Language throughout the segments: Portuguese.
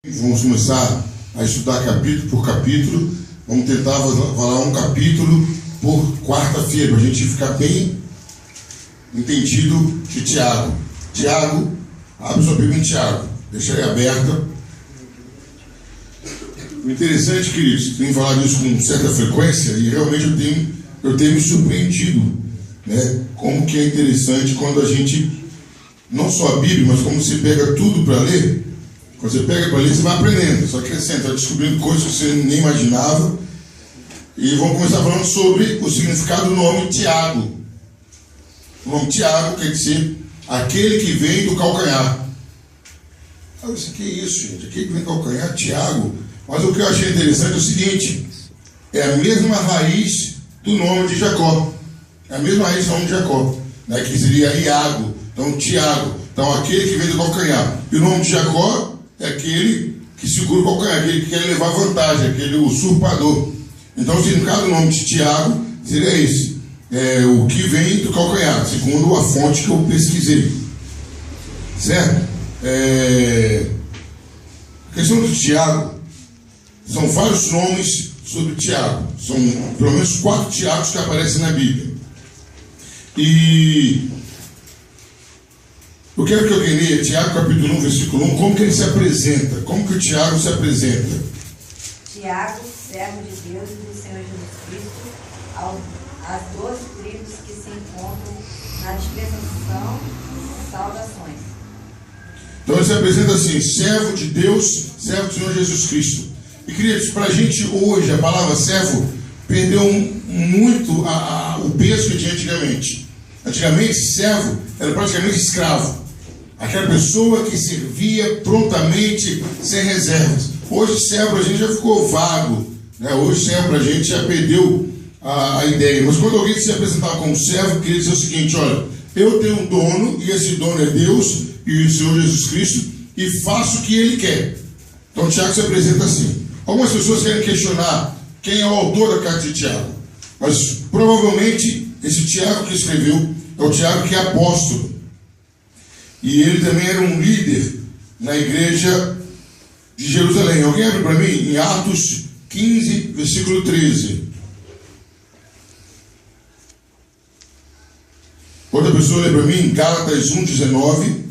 Vamos começar a estudar capítulo por capítulo. Vamos tentar falar um capítulo por quarta-feira, para a gente ficar bem entendido de Tiago. Tiago, abre sua Bíblia em Tiago, deixa aí aberta. O interessante, queridos, tenho falado isso com certa frequência e realmente eu tenho me surpreendido, né? Como que é interessante quando a gente, não só a Bíblia, mas como você pega tudo para ler. Quando você pega para ler, você vai aprendendo, só crescendo, vai descobrindo coisas que você nem imaginava. E vamos começar falando sobre o significado do nome Tiago. O nome Tiago quer dizer aquele que vem do calcanhar. Ah, isso aqui é isso, gente, aquele que vem do calcanhar, Tiago. Mas o que eu achei interessante é o seguinte: é a mesma raiz do nome de Jacó. É a mesma raiz do nome de Jacó, né, que seria Iago. Então, Tiago. Então, aquele que vem do calcanhar. E o nome de Jacó é aquele que segura o calcanhar, aquele que quer levar vantagem, aquele usurpador. Então, o significado do nome de Tiago seria esse: o que vem do calcanhar, segundo a fonte que eu pesquisei. Certo? A questão do Tiago, são vários nomes sobre Tiago. São pelo menos 4 Tiagos que aparecem na Bíblia. E eu quero que alguém leia Tiago capítulo 1, versículo 1, como que ele se apresenta, como que o Tiago se apresenta. Tiago, servo de Deus e do Senhor Jesus Cristo, às 12 tribos que se encontram na dispensação, saudações. Então ele se apresenta assim: servo de Deus, servo do Senhor Jesus Cristo. E queridos, para a gente hoje, a palavra servo perdeu muito o peso que tinha antigamente. Antigamente, servo era praticamente escravo. Aquela pessoa que servia prontamente, sem reservas. Hoje, servo para a gente já ficou vago, né? Hoje, servo para a gente já perdeu a ideia. Mas quando alguém se apresentava como servo, queria dizer o seguinte: olha, eu tenho um dono, e esse dono é Deus e o Senhor Jesus Cristo, e faço o que Ele quer. Então, Tiago se apresenta assim. Algumas pessoas querem questionar quem é o autor da carta de Tiago. Mas, provavelmente, esse Tiago que escreveu é o Tiago que é apóstolo. E ele também era um líder na igreja de Jerusalém. Alguém abre para mim em Atos 15, versículo 13. Outra pessoa lê para mim em Gálatas 1, 19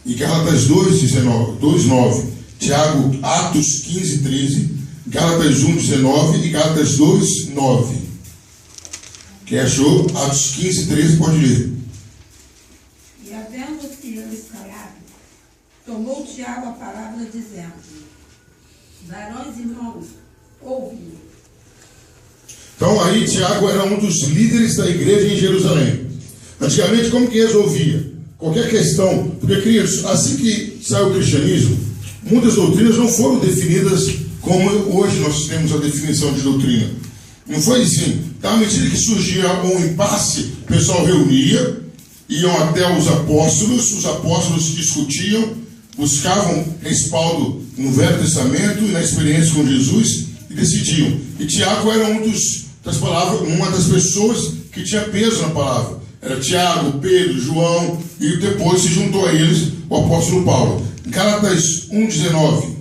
e Gálatas 2, 9. Tiago, Atos 15, 13, Gálatas 1, 19 e Gálatas 2, 9. Quem achou? Atos 15, 13, pode ler. E havendo-se eles calado, tomou Tiago a palavra, dizendo: varões irmãos, ouvi. Então aí Tiago era um dos líderes da igreja em Jerusalém. Antigamente, como que resolvia qualquer questão? Porque, queridos, assim que saiu o cristianismo, muitas doutrinas não foram definidas como hoje nós temos a definição de doutrina. Não foi assim. Então, à medida que surgia um impasse, o pessoal reunia, iam até os apóstolos discutiam, buscavam respaldo no Velho Testamento e na experiência com Jesus e decidiam. E Tiago era uma das pessoas que tinha peso na palavra. Era Tiago, Pedro, João, e depois se juntou a eles o apóstolo Paulo. Gálatas 1,19.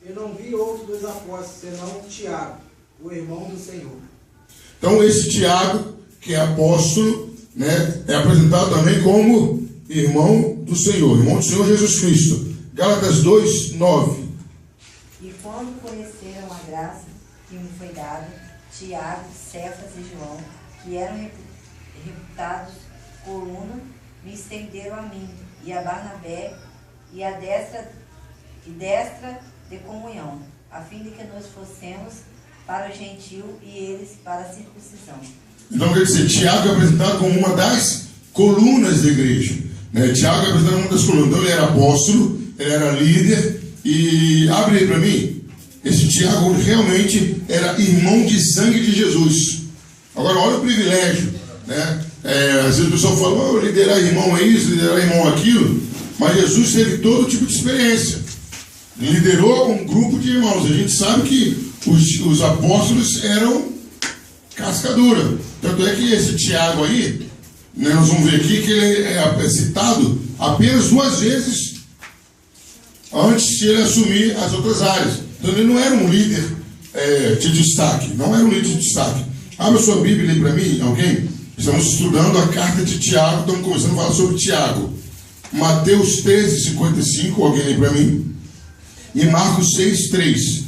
Eu não vi outro dos apóstolos, senão Tiago, o irmão do Senhor. Então esse Tiago, que é apóstolo, né, é apresentado também como irmão do Senhor Jesus Cristo. Gálatas 2,9. E quando conheceram a graça que me foi dada, Tiago, Cefas e João, que eram reputados coluna, me estenderam a mim e a Barnabé e a destra de comunhão, a fim de que nós fossemos para o gentil e eles para a circuncisão. Então quer dizer, Tiago é apresentado como uma das colunas da igreja, né? Tiago é apresentado como uma das colunas. Então ele era apóstolo, ele era líder. E abre aí para mim, esse Tiago realmente era irmão de sangue de Jesus. Agora olha o privilégio, né? Às vezes o pessoal fala: liderar irmão é isso, liderar irmão é aquilo. Mas Jesus teve todo tipo de experiência. Liderou um grupo de irmãos. A gente sabe que os apóstolos eram casca dura. Tanto é que esse Tiago aí, né, nós vamos ver aqui que ele é citado apenas 2 vezes antes de ele assumir as outras áreas. Então ele não era um líder de destaque, não era um líder de destaque. Abra sua Bíblia e lê para mim, alguém? Estamos estudando a carta de Tiago, estamos começando a falar sobre Tiago. Mateus 13:55, alguém lê para mim? E Marcos 6:3.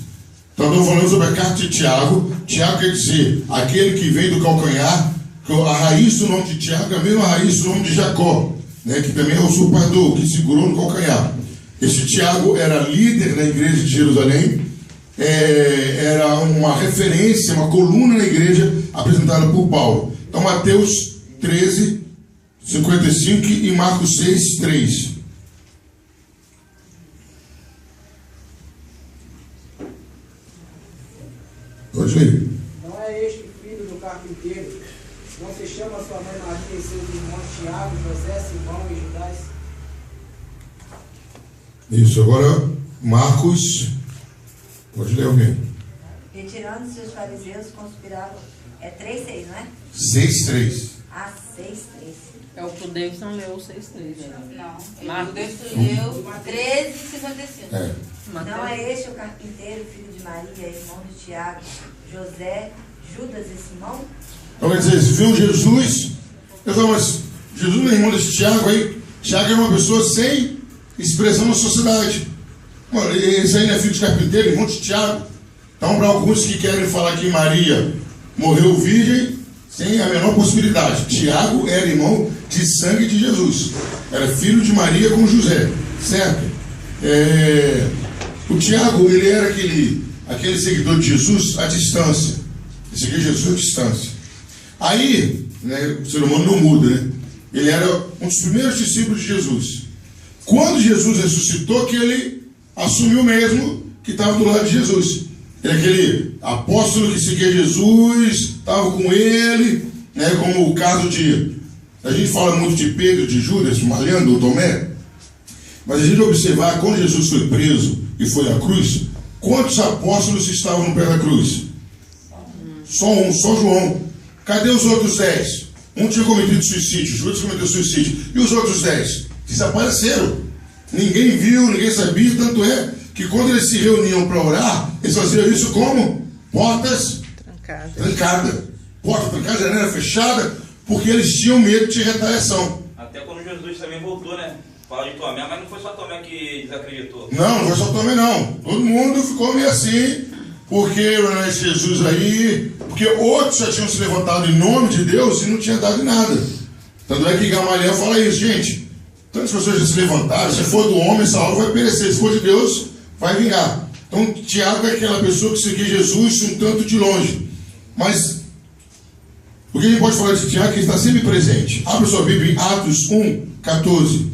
Então estamos falando sobre a carta de Tiago. Tiago quer dizer aquele que vem do calcanhar, que a raiz do nome de Tiago é a mesma raiz do nome de Jacó, né, que também é o usurpador, que segurou no calcanhar. Esse Tiago era líder na igreja de Jerusalém, era uma referência, uma coluna na igreja apresentada por Paulo. Então Mateus 13:55 e Marcos 6:3. Pode ler. Não é este filho do carpinteiro? Não se chama sua mãe Maria e seus irmãos Tiago, José, Simão e Judas? Isso, agora Marcos. Pode ler alguém. Retirando-se os fariseus, conspiravam. É 3:6, não é? 6:3. Ah, 6:3. É o que o Davidson leu, 6:3. Não, Marcos. o Davidson leu 13:55. Não é este o carpinteiro, filho de Maria, irmão de Tiago, José, Judas e Simão? Então quer dizer, se viu Jesus, eu falo, mas Jesus não é irmão desse Tiago aí. Tiago é uma pessoa sem expressão na sociedade. Mano, esse aí não é filho de carpinteiro, irmão de Tiago. Então, para alguns que querem falar que Maria morreu virgem, sem a menor possibilidade. Tiago era irmão de sangue de Jesus. Era filho de Maria com José, certo? O Tiago, ele era aquele seguidor de Jesus à distância. Ele seguia Jesus à distância. Aí, né, o ser humano não muda, né? Ele era um dos primeiros discípulos de Jesus. Quando Jesus ressuscitou, que ele assumiu mesmo que estava do lado de Jesus. Ele é aquele apóstolo que seguia Jesus, estava com ele, né, como o caso de... A gente fala muito de Pedro, de Judas, malhando o Tomé, mas a gente observar, quando Jesus foi preso e foi à cruz, quantos apóstolos estavam no pé da cruz? Só um, só João. Cadê os outros 10? Um tinha cometido suicídio, Judas cometeu suicídio. E os outros 10? Desapareceram. Ninguém viu, ninguém sabia, tanto é que quando eles se reuniam para orar, eles faziam isso como? Portas trancadas. Porta trancada, janela fechada, porque eles tinham medo de retaliação. Até quando Jesus também voltou, né? Fala de Tomé, mas não foi só Tomé que desacreditou. Não foi só Tomé não. Todo mundo ficou meio assim, porque Jesus aí, porque outros já tinham se levantado em nome de Deus e não tinha dado nada. Tanto é que Gamaliel fala isso, gente. Tantas pessoas já se levantaram, se for do homem, essa obra vai perecer, se for de Deus, vai vingar. Então, Tiago é aquela pessoa que seguia Jesus um tanto de longe. Mas, o que a gente pode falar de Tiago é que ele está sempre presente. Abra sua Bíblia em Atos 1:14.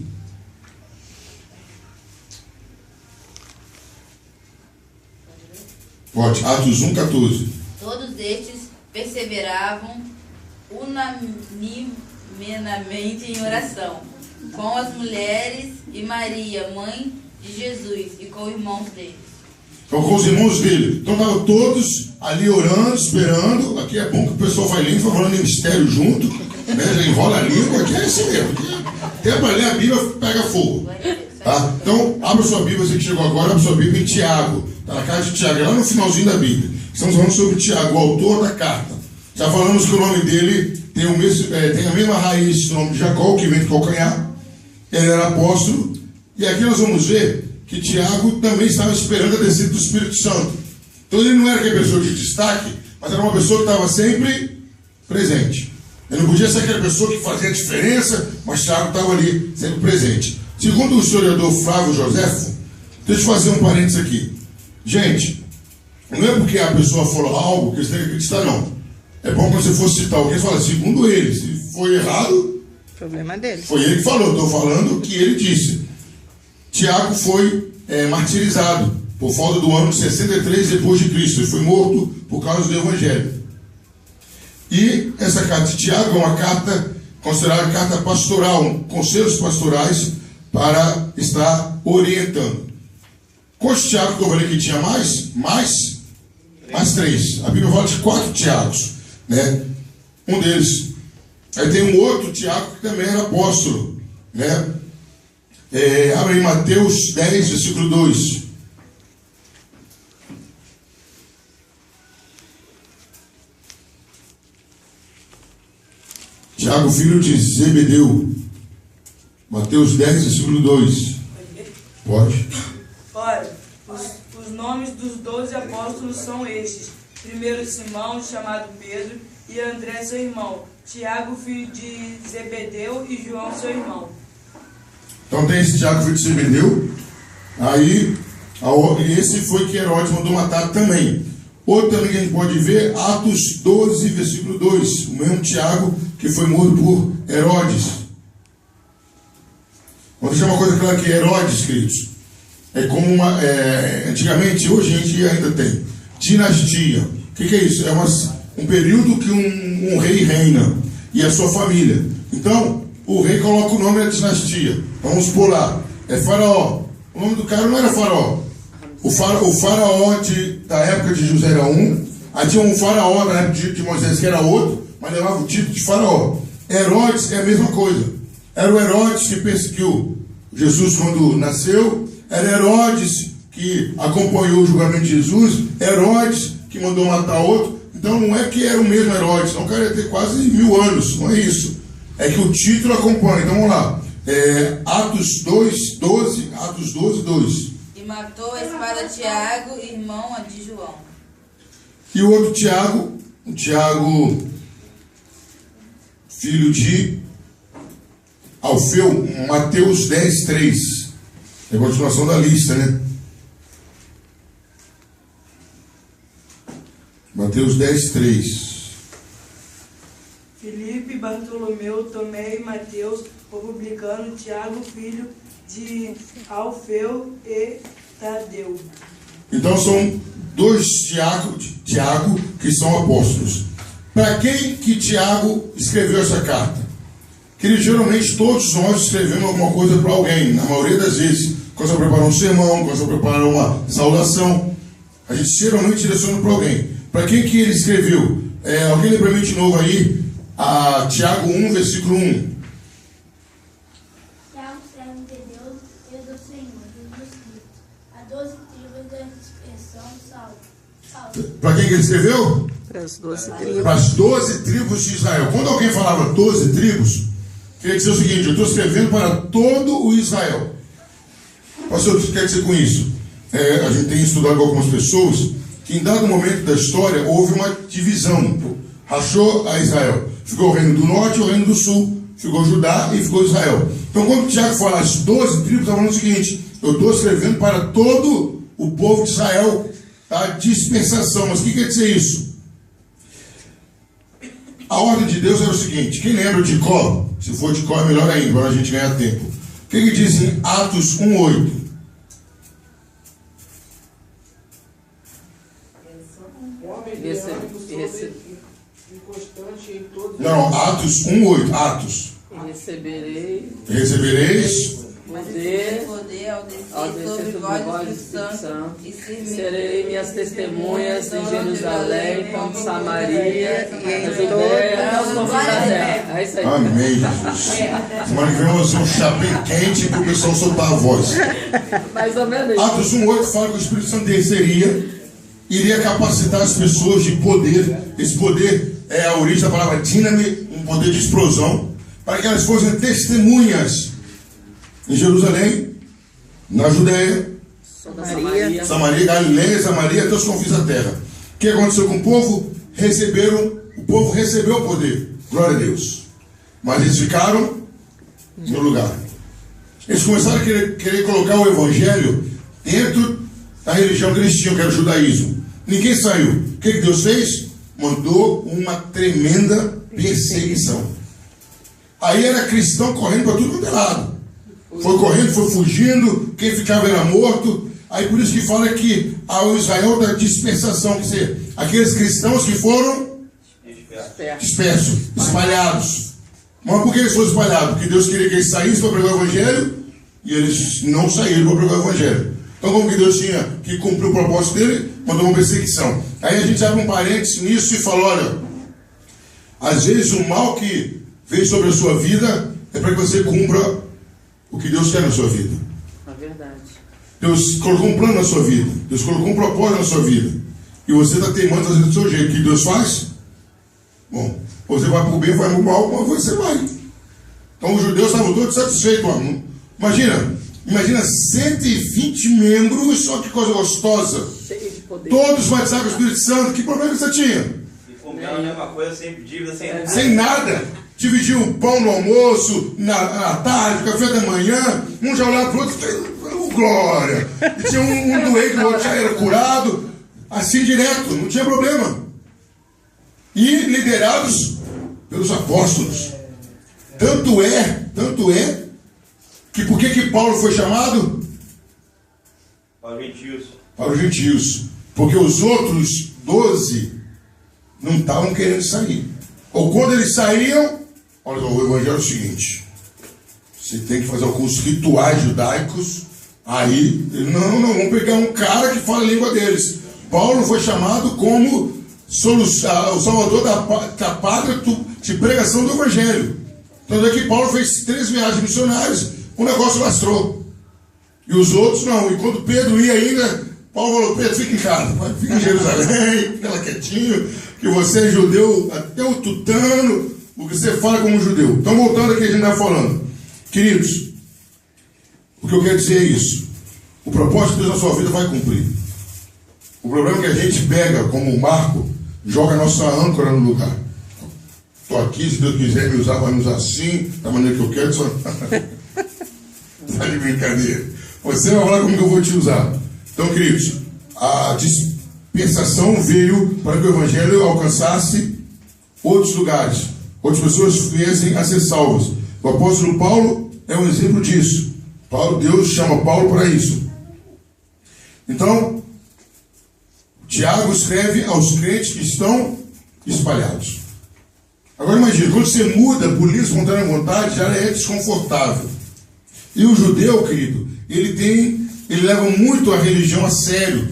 Pode, Atos 1:14. Todos estes perseveravam unanimemente em oração, com as mulheres e Maria, mãe de Jesus, e com os irmãos deles. Então, com os irmãos dele. Então, estavam todos ali orando, esperando. Aqui é bom que o pessoal vai lendo, vai falando em mistério junto, né? Já enrola a língua, aqui é assim mesmo. Até para ler a Bíblia, pega fogo. Tá? Então, abra sua Bíblia, você que chegou agora, abra sua Bíblia em Tiago. Está na carta de Tiago, é lá no finalzinho da Bíblia. Estamos falando sobre Tiago, o autor da carta. Já falamos que o nome dele tem a mesma raiz do nome de Jacó, que vem de calcanhar. Ele era apóstolo. E aqui nós vamos ver que Tiago também estava esperando a descida do Espírito Santo. Então ele não era aquela pessoa de destaque, mas era uma pessoa que estava sempre presente. Ele não podia ser aquela pessoa que fazia a diferença, mas Tiago estava ali sempre presente. Segundo o historiador Flávio Joséfo, deixa eu fazer um parênteses aqui. Gente, não é porque a pessoa falou algo que você tem que acreditar, não. É bom quando você for citar alguém, você fala, segundo ele, se foi errado, Problema dele. foi ele que falou, estou falando o que ele disse. Tiago foi martirizado por volta do ano 63 depois de Cristo. Ele foi morto por causa do Evangelho. E essa carta de Tiago é uma carta considerada carta pastoral, conselhos pastorais para estar orientando. Com esse Tiago que eu falei que tinha mais 3. A Bíblia fala de 4 Tiagos, né? Um deles. Aí tem um outro Tiago que também era apóstolo, né? Abre aí Mateus 10, versículo 2. Tiago, filho de Zebedeu. Mateus 10, versículo 2. Pode. Ora, os nomes dos 12 apóstolos são estes: primeiro Simão, chamado Pedro, e André, seu irmão, Tiago, filho de Zebedeu, e João, seu irmão. Então tem esse Tiago, filho de Zebedeu. Aí, esse foi que Herodes mandou matar também. Outro também que a gente pode ver, Atos 12, versículo 2. O mesmo Tiago que foi morto por Herodes. Vou deixar uma coisa clara que Herodes, queridos, é como antigamente, hoje a gente ainda tem dinastia. O que é isso? É um período que um rei reina e a sua família. Então, o rei coloca o nome da dinastia. Vamos por lá. É Faraó. O nome do cara não era Faraó. O faraó da época de José era um. Aí tinha um faraó na época de Moisés que era outro, mas levava o título de faraó. Herodes é a mesma coisa. Era o Herodes que perseguiu Jesus quando nasceu. Era Herodes que acompanhou o julgamento de Jesus. Herodes que mandou matar outro. Então não é que era o mesmo Herodes, não, o cara ia ter quase 1000 anos, não é isso. É que o título acompanha. Então vamos lá. Atos 2, 12. Atos 12, 2. E matou a espada Tiago, irmão de João. E o outro Tiago, o Tiago, filho de Alfeu, Mateus 10, 3. É a continuação da lista, né? Mateus 10, 3. Filipe, Bartolomeu, Tomé e Mateus, o publicano, Tiago, filho de Alfeu e Tadeu. Então são 2 Tiago que são apóstolos. Para quem que Tiago escreveu essa carta? Que geralmente todos nós escrevemos alguma coisa para alguém, na maioria das vezes. Quando você prepara um sermão, quando você prepara uma saudação, a gente geralmente direciona para alguém. Para quem que ele escreveu? Alguém lembra para mim de novo aí? Tiago 1, versículo 1. Tiago, servo de Deus e do Senhor Jesus Cristo, a 12 tribos da dispersão, salve. Para quem que ele escreveu? Para as 12 tribos. Para as 12 tribos de Israel. Quando alguém falava 12 tribos, queria dizer o seguinte: eu estou escrevendo para todo o Israel. Pastor, o que quer dizer com isso? A gente tem estudado com algumas pessoas que em dado momento da história houve uma divisão. Rachou a Israel. Ficou o reino do norte e o reino do sul. Ficou Judá e ficou Israel. Então quando Tiago fala as 12 tribos, está falando o seguinte: eu estou escrevendo para todo o povo de Israel a dispensação. Mas o que quer dizer isso? A ordem de Deus era o seguinte: quem lembra de Có? Se for de Có é melhor ainda, para a gente ganhar tempo. O que diz em Atos 1:8? Inconstante em todos. Não, Atos 1:8. Atos. Recebereis Poder ao descer sobre vós o Espírito Santo, e serei minhas testemunhas em Jerusalém, como Samaria e em Judéia, aos confins da terra. É isso aí. Amém, Jesus. Semana que vem vamos fazer um chapéu quente para o pessoal soltar a voz. Mais ou menos. Atos 1:8 fala que o Espírito Santo desceria, iria capacitar as pessoas de poder. Esse poder é a origem da palavra díname, um poder de explosão, para que elas fossem testemunhas em Jerusalém, na Judéia, Samaria, Galileia, Samaria, até os confins da terra. O que aconteceu com o povo? O povo recebeu o poder. Glória a Deus. Mas eles ficaram no lugar. Eles começaram a querer colocar o evangelho dentro da religião que eles tinham, que era o judaísmo. Ninguém saiu. O que Deus fez? Mandou uma tremenda perseguição. Aí era cristão correndo para tudo quanto é lado. Foi correndo, foi fugindo, quem ficava era morto. Aí por isso que fala que ao Israel da dispersação, quer dizer, aqueles cristãos que foram dispersos, espalhados. Mas por que eles foram espalhados? Porque Deus queria que eles saíssem para pregar o evangelho e eles não saíram para pregar o evangelho. Então como que Deus tinha que cumprir o propósito dele? Mandou uma perseguição. Aí a gente abre um parênteses nisso e fala: olha, às vezes o mal que veio sobre a sua vida é para que você cumpra o que Deus quer na sua vida. É verdade. Deus colocou um plano na sua vida. Deus colocou um propósito na sua vida. E você está teimando fazendo do seu jeito. O que Deus faz? Bom, você vai para o bem, vai para o mal, mas você vai. Então os judeus estavam todos satisfeitos. Imagina 120 membros, só que coisa gostosa. Cheio de poder. Todos batizados com o Espírito Santo. Que problema você tinha? E comendo a mesma coisa, sem dívida, sem... Sem nada. Dividiu o pão no almoço, na tarde, café da manhã. Um já olhava para o outro, glória. E tinha um doente, o outro já era curado. Assim direto, não tinha problema. E liderados pelos apóstolos. Tanto é, que por que Paulo foi chamado? Para os gentios. Para os gentios. Porque os outros 12 não estavam querendo sair. Ou quando eles saíam, olha, o evangelho é o seguinte: você tem que fazer alguns rituais judaicos. Aí, não, vamos pegar um cara que fala a língua deles. Paulo foi chamado como o salvador da pátria de pregação do evangelho. Tanto é que Paulo fez 3 viagens missionárias, o negócio lastrou. E os outros não. E quando Pedro ia ainda, Paulo falou: Pedro, fica em casa, fica em Jerusalém, fica lá quietinho, que você é judeu até o tutano, o que você fala como judeu. Então, voltando aqui, a gente está falando. Queridos, o que eu quero dizer é isso: o propósito de Deus na sua vida vai cumprir. O problema é que a gente pega como um barco, joga a nossa âncora no lugar. Estou aqui, se Deus quiser me usar, vai me usar assim, da maneira que eu quero. Só... Está de brincadeira. Você vai falar como que eu vou te usar. Então, queridos, a dispensação veio para que o evangelho alcançasse outros lugares, outras pessoas viessem a ser salvas. O apóstolo Paulo é um exemplo disso. Deus chama Paulo para isso. Então, Tiago escreve aos crentes que estão espalhados. Agora imagina, quando você muda por livre espontânea vontade, já é desconfortável. E o judeu, querido, ele leva muito a religião a sério.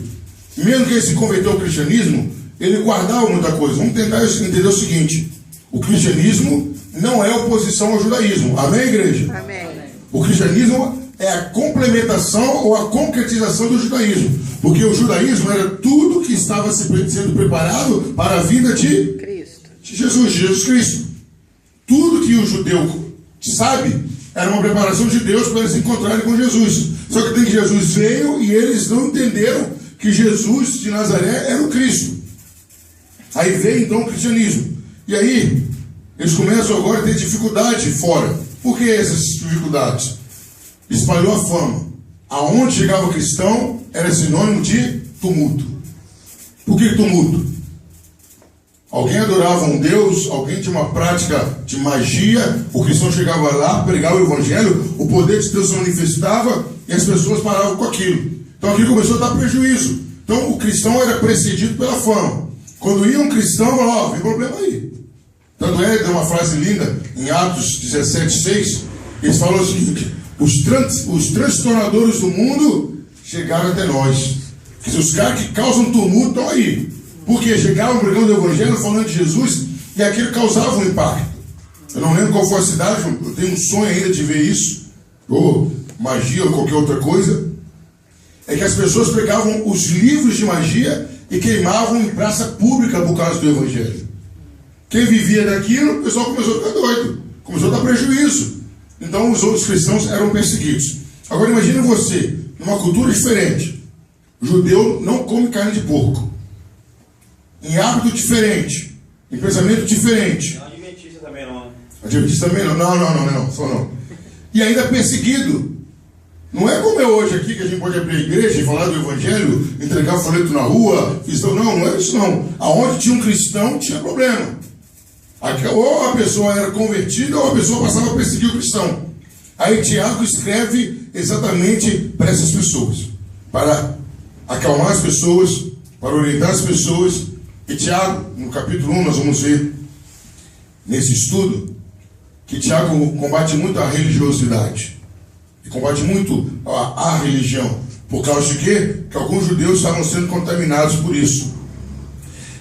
Mesmo que ele se converteu ao cristianismo, ele guardava muita coisa. Vamos tentar entender o seguinte: o cristianismo não é oposição ao judaísmo. Amém, igreja? Amém. O cristianismo é a complementação ou a concretização do judaísmo. Porque o judaísmo era tudo que estava sendo preparado para a vinda de Jesus Cristo. Tudo que o judeu sabe era uma preparação de Deus para eles se encontrarem com Jesus. Só que tem que Jesus veio e eles não entenderam que Jesus de Nazaré era o Cristo. Aí veio então o cristianismo. E aí eles começam agora a ter dificuldade fora. Por que essas dificuldades? Espalhou a fama. Aonde chegava o cristão era sinônimo de tumulto. Por que tumulto? Alguém adorava um Deus, alguém tinha uma prática de magia, o cristão chegava lá, pregava o evangelho, o poder de Deus se manifestava e as pessoas paravam com aquilo. Então aquilo começou a dar prejuízo. Então o cristão era precedido pela fama. Quando ia um cristão, falava: vem problema aí. Tanto é, tem uma frase linda em Atos 17:6, eles falam o seguinte: os transtornadores do mundo chegaram até nós. Quer dizer, os caras que causam tumulto estão aí. Porque chegavam pregando o evangelho, falando de Jesus, e aquilo causava um impacto. Eu não lembro qual foi a cidade, eu tenho um sonho ainda de ver isso, ou magia ou qualquer outra coisa. É que as pessoas pegavam os livros de magia e queimavam em praça pública por causa do evangelho. Quem vivia daquilo, o pessoal começou a ficar doido, começou a dar prejuízo. Então os outros cristãos eram perseguidos. Agora imagine você, numa cultura diferente. O judeu não come carne de porco. Em hábito diferente, em pensamento diferente. Não, adventista também não. Adventista também não. Não, só não. E ainda perseguido. Não é como é hoje aqui, que a gente pode abrir a igreja e falar do evangelho, entregar folheto na rua. Não é isso não. Aonde tinha um cristão, tinha problema. Ou a pessoa era convertida, ou a pessoa passava a perseguir o cristão. Aí Tiago escreve exatamente para essas pessoas, para acalmar as pessoas, para orientar as pessoas. E Tiago, no capítulo 1, nós vamos ver, nesse estudo, que Tiago combate muito a religiosidade. E combate muito a religião. Por causa de quê? Que alguns judeus estavam sendo contaminados por isso.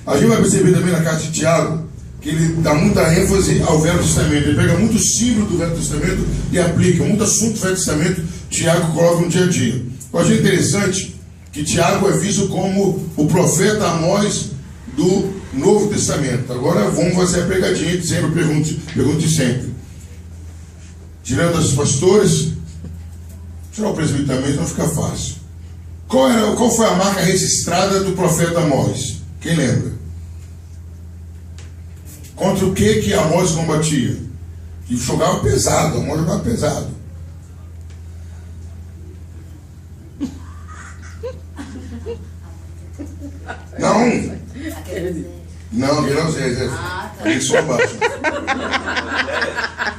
A gente vai perceber também na carta de Tiago, que ele dá muita ênfase ao Velho Testamento. Ele pega muito símbolo do Velho Testamento e aplica. Muito assunto do Velho Testamento, Tiago coloca no dia a dia. Eu achei interessante que Tiago é visto como o profeta Amós do Novo Testamento. Agora vamos fazer a pegadinha que sempre pergunte sempre. Tirando as pastores, tirar o presbítero também, não fica fácil. Qual foi a marca registrada do profeta Amós? Quem lembra? Contra o que Amós combatia? Que jogava pesado, Amós jogava pesado. Não, Zé. Ele só abaixo.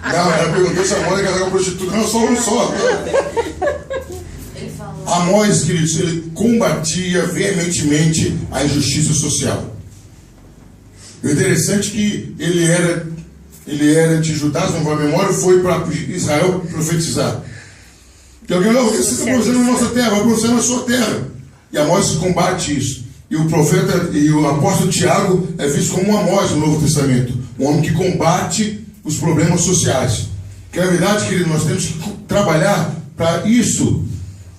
Não, ela perguntou se Amós ia casar com prostituta. Não, só um só. Amós, queridos, ele combatia veementemente a injustiça social. O interessante é que ele era de Judá, se não vai a memória, foi para Israel profetizar. Então alguém falou, você está profetizando na nossa terra, vai profetizar na sua terra. E Amós combate isso. E o profeta e o apóstolo Tiago é visto como um Amós no Novo Testamento, um homem que combate os problemas sociais. Que na verdade, querido, nós temos que trabalhar para isso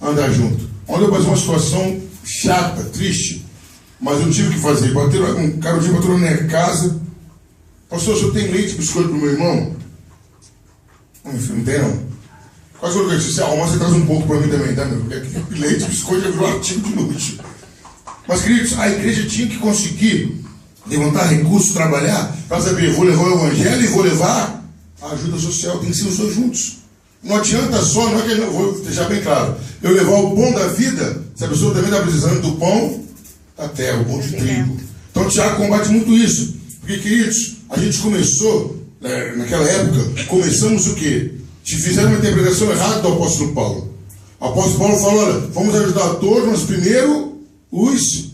andar junto. Ontem eu passei uma situação chata, triste, mas eu tive que fazer. Um cara bateu na minha casa. Pastor, o senhor tem leite e biscoito para o meu irmão? Não tem não. Quase que eu disse, se arrumar, você traz um pouco para mim também, tá? Porque leite e biscoito é um artigo de luxo. Mas, queridos, a igreja tinha que conseguir levantar recursos, trabalhar, para saber, vou levar o evangelho e vou levar a ajuda social. Tem que ser os dois juntos. Não adianta só, não é que eu vou deixar bem claro, eu levar o pão da vida, se a pessoa também está precisando do pão da terra, o pão de trigo. Então, o Tiago combate muito isso. Porque, queridos, a gente começou, naquela época, começamos o quê? Fizeram uma interpretação errada do apóstolo Paulo. O apóstolo Paulo falou, olha, vamos ajudar a todos, mas primeiro os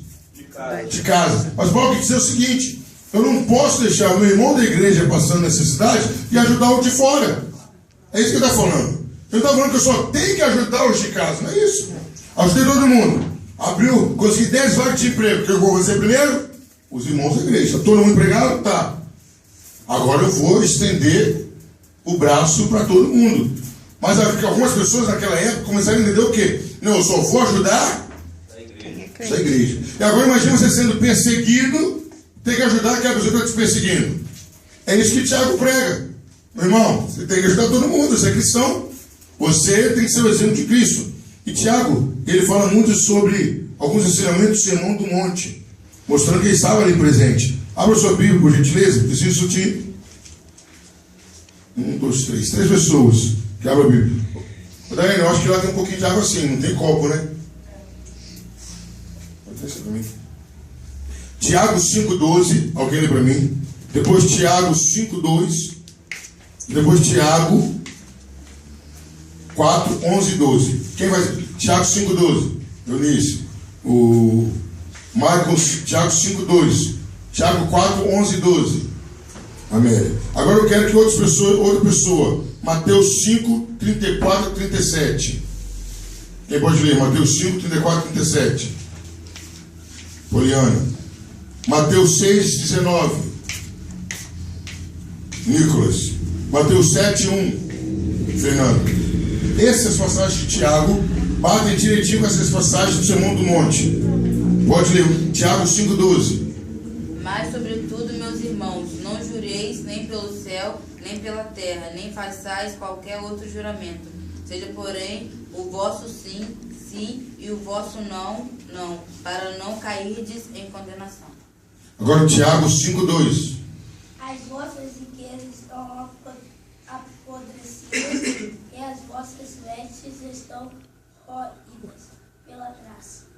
de casa. Mas Paulo quer dizer o seguinte, eu não posso deixar o meu irmão da igreja passando necessidade e ajudar o de fora. É isso que ele está falando. Ele não está falando que eu só tenho que ajudar os de casa, não é isso? Ajudei todo mundo. Abriu, consegui 10 vagas de emprego. Que eu vou fazer primeiro? Os irmãos da igreja. Está todo mundo empregado? Tá. Agora eu vou estender o braço para todo mundo. Mas algumas pessoas naquela época começaram a entender o quê? Não, eu só vou ajudar essa igreja. E agora imagina você sendo perseguido, tem que ajudar aquela pessoa que está te perseguindo. É isso que Tiago prega. Meu irmão, você tem que ajudar todo mundo, você é cristão. Você tem que ser o exemplo de Cristo. E Tiago, ele fala muito sobre alguns ensinamentos do Sermão do Monte, mostrando que ele estava ali presente. Abra sua Bíblia, por gentileza. Preciso de 1, 2, 3 pessoas que abram a Bíblia. Daí, eu acho que lá tem um pouquinho de água assim, não tem copo, né? Tiago 5,12, alguém lê para mim. Depois Tiago 5,2. Depois Tiago 4, 11 e 12. Quem vai? Tiago 5,12. Eunice. O Marcos, Tiago 5,2. Tiago 4, 11 e 12. Amém. Agora eu quero que outra pessoa. Mateus 5, 34 e 37. Quem pode ler? Mateus 5, 34 e 37. Poliana. Mateus 6, 19. Nicolas. Mateus 7, 1. Fernando. Essas passagens de Tiago batem direitinho com essas passagens do Sermão do Monte. Pode ler. Tiago 5, 12. Mas, sobretudo, meus irmãos, não jureis nem pelo céu, nem pela terra, nem façais qualquer outro juramento. Seja, porém, o vosso sim, sim, e o vosso não, não, para não cairdes em condenação. Agora Tiago 5,2. As vossas riquezas estão apodrecidas e as vossas vestes estão roídas pela graça.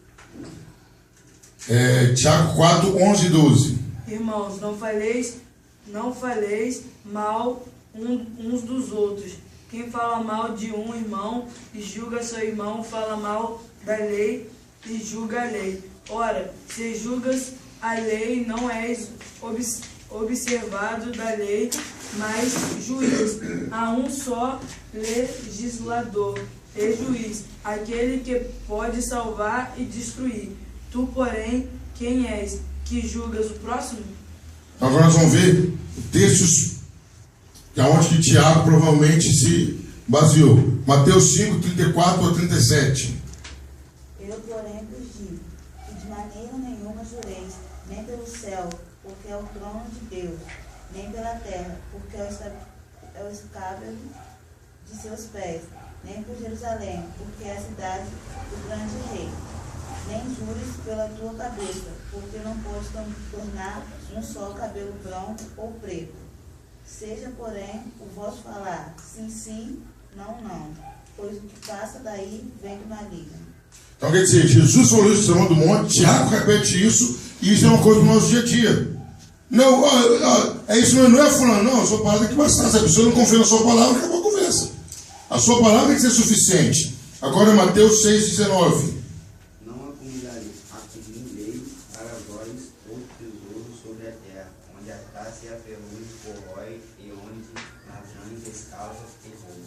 Tiago 4, 11 e 12. Irmãos, não faleis mal uns dos outros. Quem fala mal de um irmão e julga seu irmão, fala mal da lei e julga a lei. Ora, se julgas a lei, não és observado da lei, mas juiz. Há um só legislador e juiz, aquele que pode salvar e destruir. Tu, porém, quem és que julgas o próximo? Então agora nós vamos ver textos onde que Tiago provavelmente se baseou. Mateus 5, 34 a 37. Eu, porém, vos digo que de maneira nenhuma jureis, nem pelo céu, porque é o trono de Deus, nem pela terra, porque é o escábulo de seus pés, nem por Jerusalém, porque é a cidade do grande rei. Nem jures pela tua cabeça, porque não podes tornar um só cabelo branco ou preto. Seja, porém, o vosso falar sim, sim, não, não, pois o que passa daí vem do maligno. Então quer dizer, Jesus falou isso no Sermão do Monte, Tiago repete isso, e isso é uma coisa do nosso dia a dia. Não, é isso, não é fulano, não, a sua palavra tem que bastar. Se a pessoa não confia na sua palavra, acabou a conversa. A sua palavra tem que ser suficiente. Agora Mateus 6, 19. Não acumuleis para vós outro tesouro sobre a terra, onde a traça e a ferrugem corrói, e onde ladrões escalvam e roubam.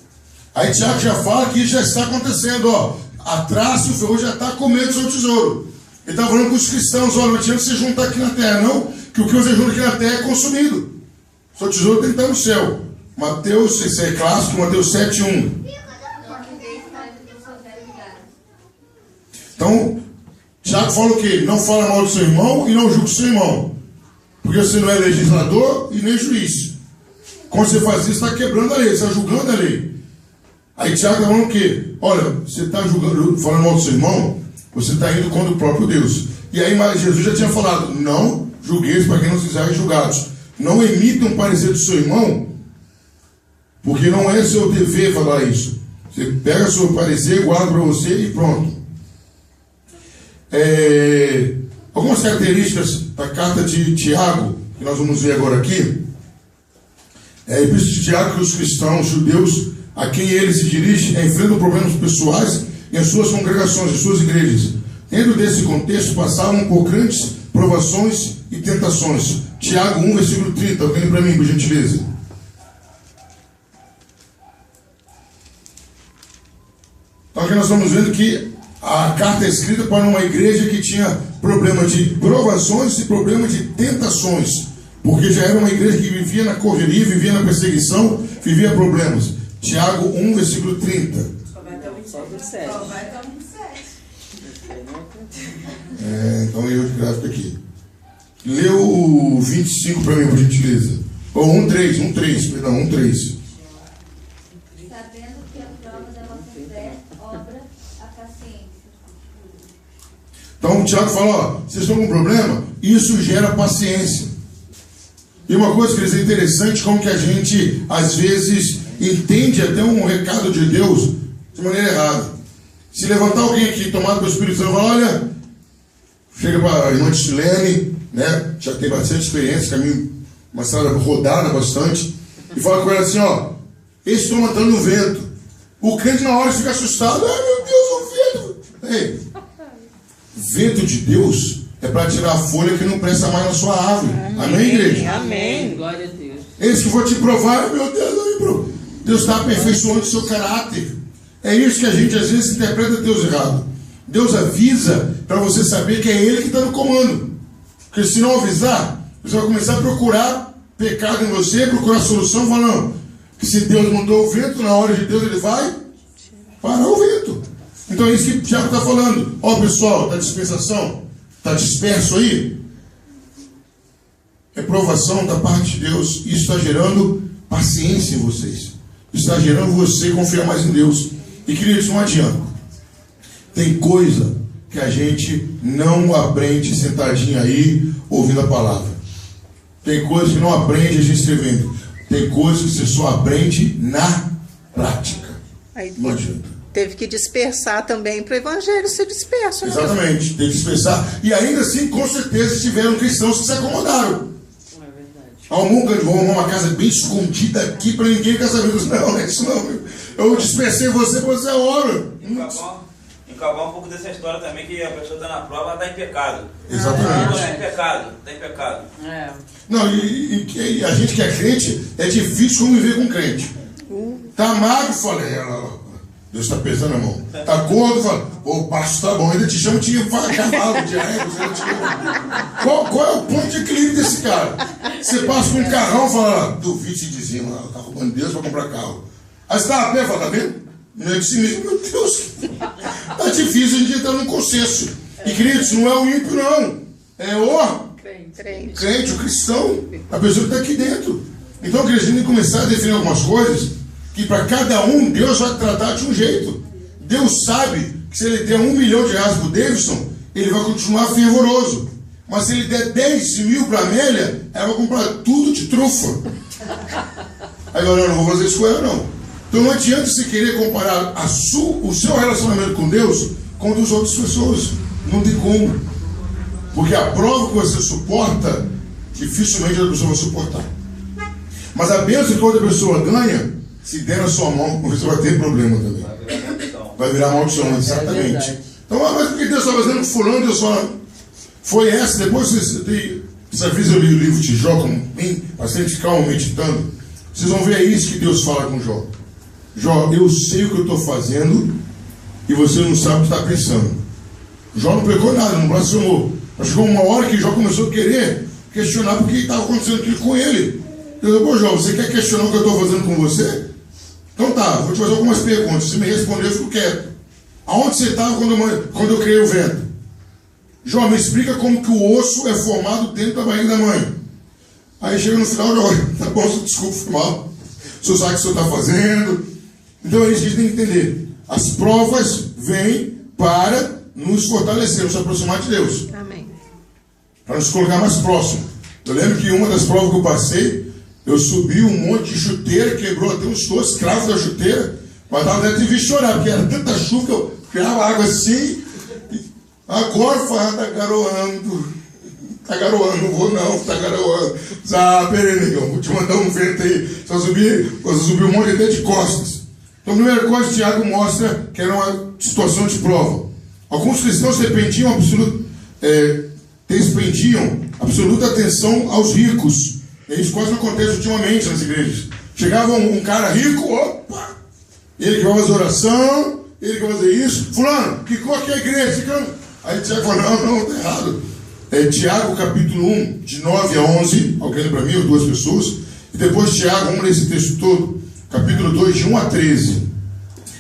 Aí Tiago já fala que isso já está acontecendo, ó. A traça e o ferrugem já está comendo o seu tesouro. Ele está falando com os cristãos, olha, não adianta você juntar aqui na terra, não, que o que você junta aqui na terra é consumido. O seu tesouro tem que estar no céu. Mateus, esse é clássico, Mateus 7, 1. Então, Tiago fala o quê? Não fala mal do seu irmão e não julgue o seu irmão. Porque você não é legislador e nem juiz. Quando você faz isso, está quebrando a lei, você está julgando a lei. Aí Tiago está falando o quê? Olha, você está falando mal do seu irmão, você está indo contra o próprio Deus. E aí Jesus já tinha falado, não julgueis para quem não quiserem julgados. Não emitam parecer do seu irmão, porque não é seu dever falar isso. Você pega seu parecer, guarda para você e pronto. Algumas características da carta de Tiago, que nós vamos ver agora aqui. É a epístola de Tiago que os cristãos, judeus, a quem ele se dirige, enfrentam problemas pessoais em suas congregações, em suas igrejas. Dentro desse contexto, passavam por grandes provações e tentações. Tiago 1, versículo 30, alguém para mim, por gentileza. Então aqui nós estamos vendo que a carta é escrita para uma igreja que tinha problema de provações e problema de tentações. Porque já era uma igreja que vivia na correria, vivia na perseguição, vivia problemas. Tiago 1, versículo 30. Então eu de gráfico aqui. Lê o 25 para mim, por gentileza. Ou 1:3, perdão, 1:3. Sabendo que a prova da vossa fé obra a paciência. Então o Tiago fala, ó, vocês estão com problema? Isso gera paciência. E uma coisa que é interessante, como que a gente, às vezes, entende até um recado de Deus de maneira errada. Se levantar alguém aqui tomado pelo Espírito Santo e falar, olha, chega para a irmã de Silene, né, já tem bastante experiência, caminho, uma estrada rodada bastante, e fala com ela assim, ó, eles estão matando um vento. O crente na hora fica assustado, ai meu Deus, o vento. Ei, vento de Deus é para tirar a folha que não presta mais na sua árvore. Amém, igreja? Amém. Glória a Deus. Eles que vão te provar, meu Deus, Deus está aperfeiçoando o seu caráter. É isso que a gente às vezes interpreta Deus errado. Deus avisa para você saber que é Ele que está no comando. Porque se não avisar, você vai começar a procurar pecado em você, procurar solução, falando que se Deus mandou o vento, na hora de Deus Ele vai parar o vento. Então é isso que o Tiago está falando. Ó pessoal, da dispensação, está disperso aí? Reprovação da parte de Deus. Isso está gerando paciência em vocês. Isso está gerando você confiar mais em Deus. E queridos, não adianta. Tem coisa que a gente não aprende sentadinho aí, ouvindo a palavra. Tem coisa que não aprende a gente escrevendo. Tem coisa que você só aprende na prática. Aí, não adianta. Teve que dispersar também para o evangelho ser disperso. Né? Exatamente, teve que dispersar. E ainda assim, com certeza, tiveram cristãos que se acomodaram. Vou arrumar uma casa bem escondida aqui para ninguém ficar sabendo. Não, é isso não. Eu dispersei você ora. Encabar um pouco dessa história também, que a pessoa está na prova, ela está em pecado. Exatamente. Está em pecado, está em pecado. Não, e a gente que é crente, é difícil conviver com crente. Tá magro, falei, Deus está pesando a mão. Está gordo, fala, o passo tá bom, ainda te chama de cavalo, de égua. Qual é o ponto de equilíbrio desse cara? Você passa com um carrão e fala, duvide de dizima, está roubando Deus para comprar carro. Aí você está a pé e fala, tá vendo? Não é de si mesmo, meu Deus. Está difícil a gente entrar num consenso. E queridos, não é o ímpio, não. É o crente, o cristão, a pessoa que está aqui dentro. Então, queridos, a gente tem que começar a definir algumas coisas que para cada um, Deus vai tratar de um jeito. Deus sabe que se ele der R$1 milhão para o Davidson, ele vai continuar fervoroso. Mas se ele der 10 mil para a Amélia, ela vai comprar tudo de trufa. Aí agora eu não vou fazer isso com ela, não. Então não adianta você querer comparar o seu relacionamento com Deus com o das outras pessoas. Não tem como. Porque a prova que você suporta, dificilmente a pessoa vai suportar. Mas a bênção que outra pessoa ganha, se der na sua mão, você vai ter problema também. Vai virar maldição, exatamente. Então, mas o que Deus está fazendo com fulano, Deus fala, foi essa, depois essa vez eu li o livro de Jó, bem, bastante calmo, meditando, vocês vão ver isso que Deus fala com Jó. Jó, eu sei o que eu estou fazendo e você não sabe o que está pensando. Jó não pecou nada, não blasfemou. Mas chegou uma hora que Jó começou a querer questionar porque estava acontecendo aquilo com ele. Eu falei, pô, Jó, você quer questionar o que eu estou fazendo com você? Então tá, vou te fazer algumas perguntas. Se me responder, eu fico quieto. Aonde você estava quando eu criei o vento? Jó, me explica como que o osso é formado dentro da barriga da mãe. Aí chega no final, Jó, tá bom, desculpa, foi mal. O senhor sabe o que o senhor está fazendo. Então é isso que a gente tem que entender. As provas vêm para nos fortalecer, nos aproximar de Deus. Amém. Para nos colocar mais próximo. Eu lembro que uma das provas que eu passei, eu subi um monte de chuteira, quebrou até uns dois escravos da chuteira, mas estava dentro de vir chorar, porque era tanta chuva que eu criava água assim. Agora fala, tá garoando. Tá garoando, não vou não, tá garoando. Ah, peraí, negão, vou te mandar um vento aí. Só subir um monte até de costas. Então, a primeira coisa, Tiago mostra que era uma situação de prova. Alguns cristãos despendiam absoluta atenção aos ricos. E isso quase não acontece ultimamente nas igrejas. Chegava um cara rico, opa! Ele que vai fazer oração, ele que vai fazer isso. Fulano, que cor que é a igreja? Aí Tiago fala, não, tá errado. Tiago capítulo 1, de 9 a 11. Alguém lembra para mim, ou duas pessoas. E depois Tiago, vamos ler esse texto todo. Capítulo 2, de 1 a 13.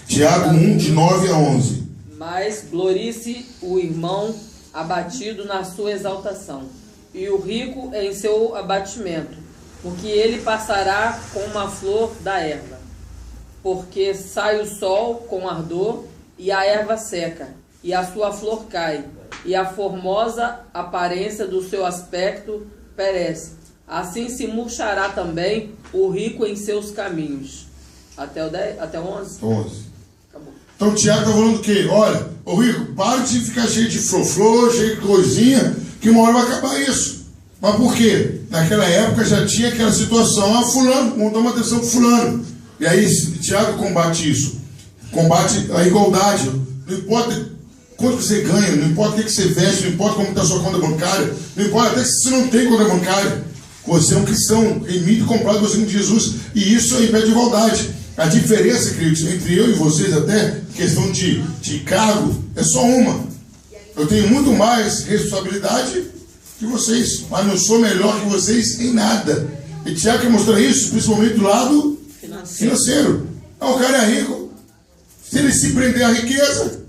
Tiago 1, de 9 a 11. Mas glorice o irmão abatido na sua exaltação, e o rico em seu abatimento, porque ele passará com uma flor da erva. Porque sai o sol com ardor, e a erva seca, e a sua flor cai, e a formosa aparência do seu aspecto perece. Assim se murchará também o rico em seus caminhos. Até o 11? 11. Então o Tiago está falando do quê? Olha, ô rico, para de ficar cheio de flor, cheio de coisinha, que uma hora vai acabar isso. Mas por quê? Naquela época já tinha aquela situação, fulano, vamos dar uma atenção para fulano. E aí Tiago combate isso. Combate a igualdade. Não importa quanto você ganha, não importa o que você veste, não importa como está a sua conta bancária, não importa até se você não tem conta bancária. Você é um cristão, remido e comprado por de Jesus. E isso impede igualdade. A diferença, queridos, entre eu e vocês, até questão de cargo, é só uma. Eu tenho muito mais responsabilidade que vocês, mas não sou melhor que vocês em nada. E Tiago quer mostrar isso, principalmente do lado financeiro. Então, o cara é rico. Se ele se prender à riqueza,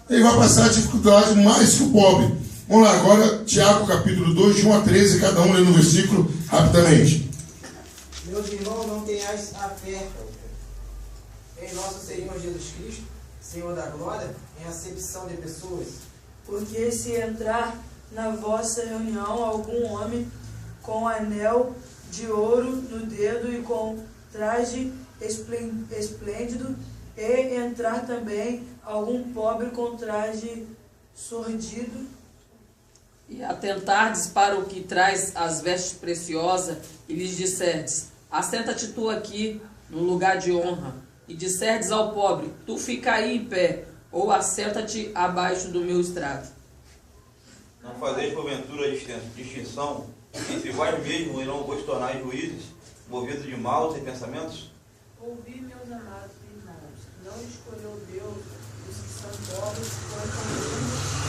ele vai passar dificuldade mais que o pobre. Vamos lá, agora, Tiago, capítulo 2, de 1 a 13, cada um lê no versículo rapidamente. Meus irmãos, não tenhais a fé em nosso Senhor Jesus Cristo, Senhor da glória, em acepção de pessoas. Porque se entrar na vossa reunião algum homem com anel de ouro no dedo e com traje esplêndido, e entrar também algum pobre com traje sordido, e atentardes para o que traz as vestes preciosas, e lhes disserdes, assenta-te tu aqui no lugar de honra, e disserdes ao pobre, tu fica aí em pé, ou assenta-te abaixo do meu estrado. Não fazeis porventura distinção entre vós mesmos e não vos tornais juízes, movidos de maus e pensamentos? Ouvi, meus amados irmãos, Não escolheu Deus os que são pobres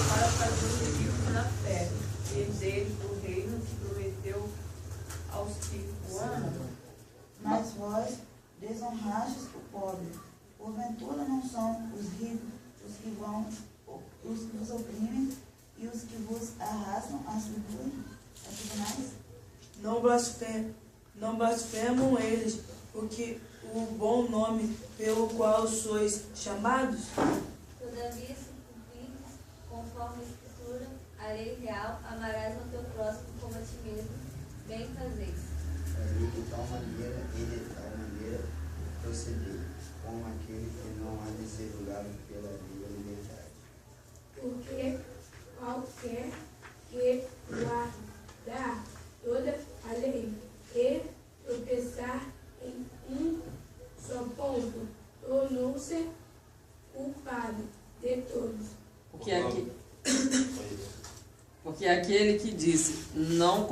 para fazer ricos na fé, e dele o reino que prometeu aos que o amam. Mas vós desonrastes o pobre. Porventura não são os ricos os que vos oprimem e os que vos arrastam às tribunais? Não blasfemam eles o bom nome pelo qual sois chamados? Todavia, se cumprires conforme a Escritura, a lei real, amarás ao teu próximo como a ti mesmo, bem fazeis. De tal maneira e de tal maneira proceder, como aquele que não há de ser julgado pela lei da liberdade. Porque qualquer que guardar toda a lei e tropeçar em um só ponto, tornou-se culpado de todos. Porque aquele que disse, não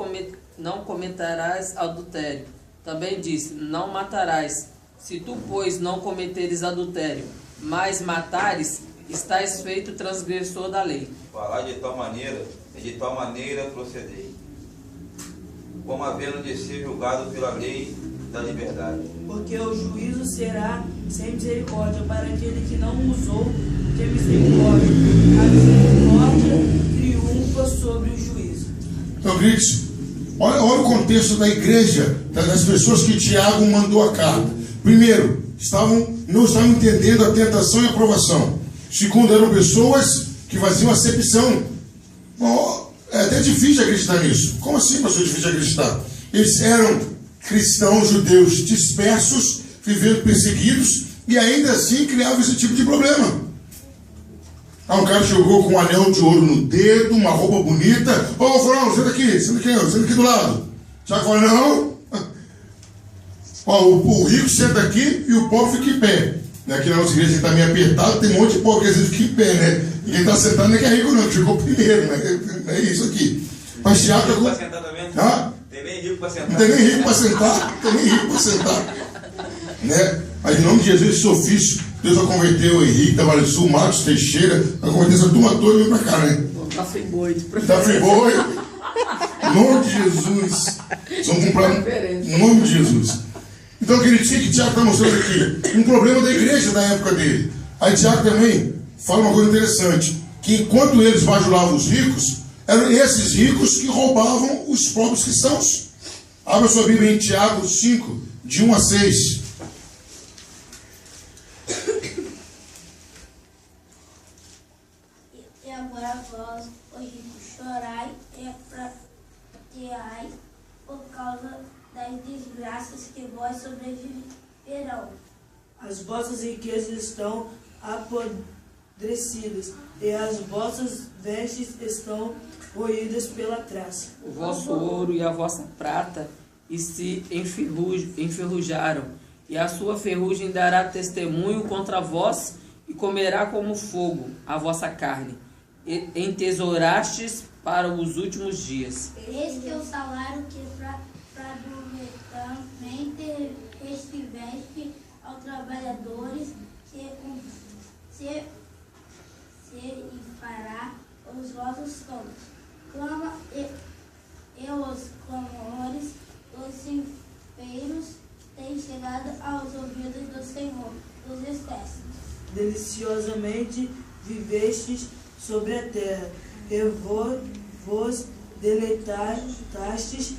cometerás adultério, também disse, não matarás. Se tu, pois, não cometeres adultério, mas matares, estás feito transgressor da lei. Falar de tal maneira, e de tal maneira procedei, como havendo de ser julgado pela lei da liberdade. Porque o juízo será sem misericórdia para aquele que não usou de misericórdia. A misericórdia triunfa sobre o juízo. Então, queridos, olha o contexto da igreja, das pessoas que Tiago mandou a carta. Primeiro, não estavam entendendo a tentação e a provação. Segundo, eram pessoas que faziam acepção. É até difícil acreditar nisso. Como assim, pastor, difícil acreditar? Eles eram cristãos judeus dispersos, vivendo perseguidos, e ainda assim criavam esse tipo de problema. Um cara chegou com um anel de ouro no dedo, uma roupa bonita. Ô, fulano, senta aqui do lado. Tiago fala, não. O rico senta aqui e o pobre fica em pé. Aqui na nossa igreja está meio apertado, tem um monte de pobre que fica em pé, né? E quem está sentado não é que é rico, não, chegou primeiro, né? É isso aqui. Mas Tiago tem nem rico para sentar também? Tem nem rico para sentar. Não tem nem rico para sentar, tem nem rico para sentar. Né? Mas em nome de Jesus, esse ofício, Deus vai converter o Henrique, Tavares, o Marcos Teixeira, vai converter essa turma toda e vem para cá, né? Tá friboi. Tá friboi. Em nome de Jesus. Vamos comprar em nome de Jesus. Então, querido, o que Tiago está mostrando aqui? Um problema da igreja da época dele. Aí Tiago também fala uma coisa interessante, que enquanto eles bajulavam os ricos, eram esses ricos que roubavam os próprios cristãos. Abra sua Bíblia em Tiago 5, de 1 a 6. E agora vós, os ricos, chorai e prateai por causa das desgraças que vós sobreviverão. As vossas riquezas estão apodrecidas, e as vossas vestes estão roídas pela traça. O vosso ouro e a vossa prata se enferrujaram, e a sua ferrugem dará testemunho contra vós, e comerá como fogo a vossa carne. E entesourastes para os últimos dias. Este é o salário que provavelmente estiveste aos trabalhadores, se fará os vossos campos. Clama e os clamores dos ceifeiros têm chegado aos ouvidos do Senhor dos Exércitos. Deliciosamente vivestes sobre a terra, e vos deletastes,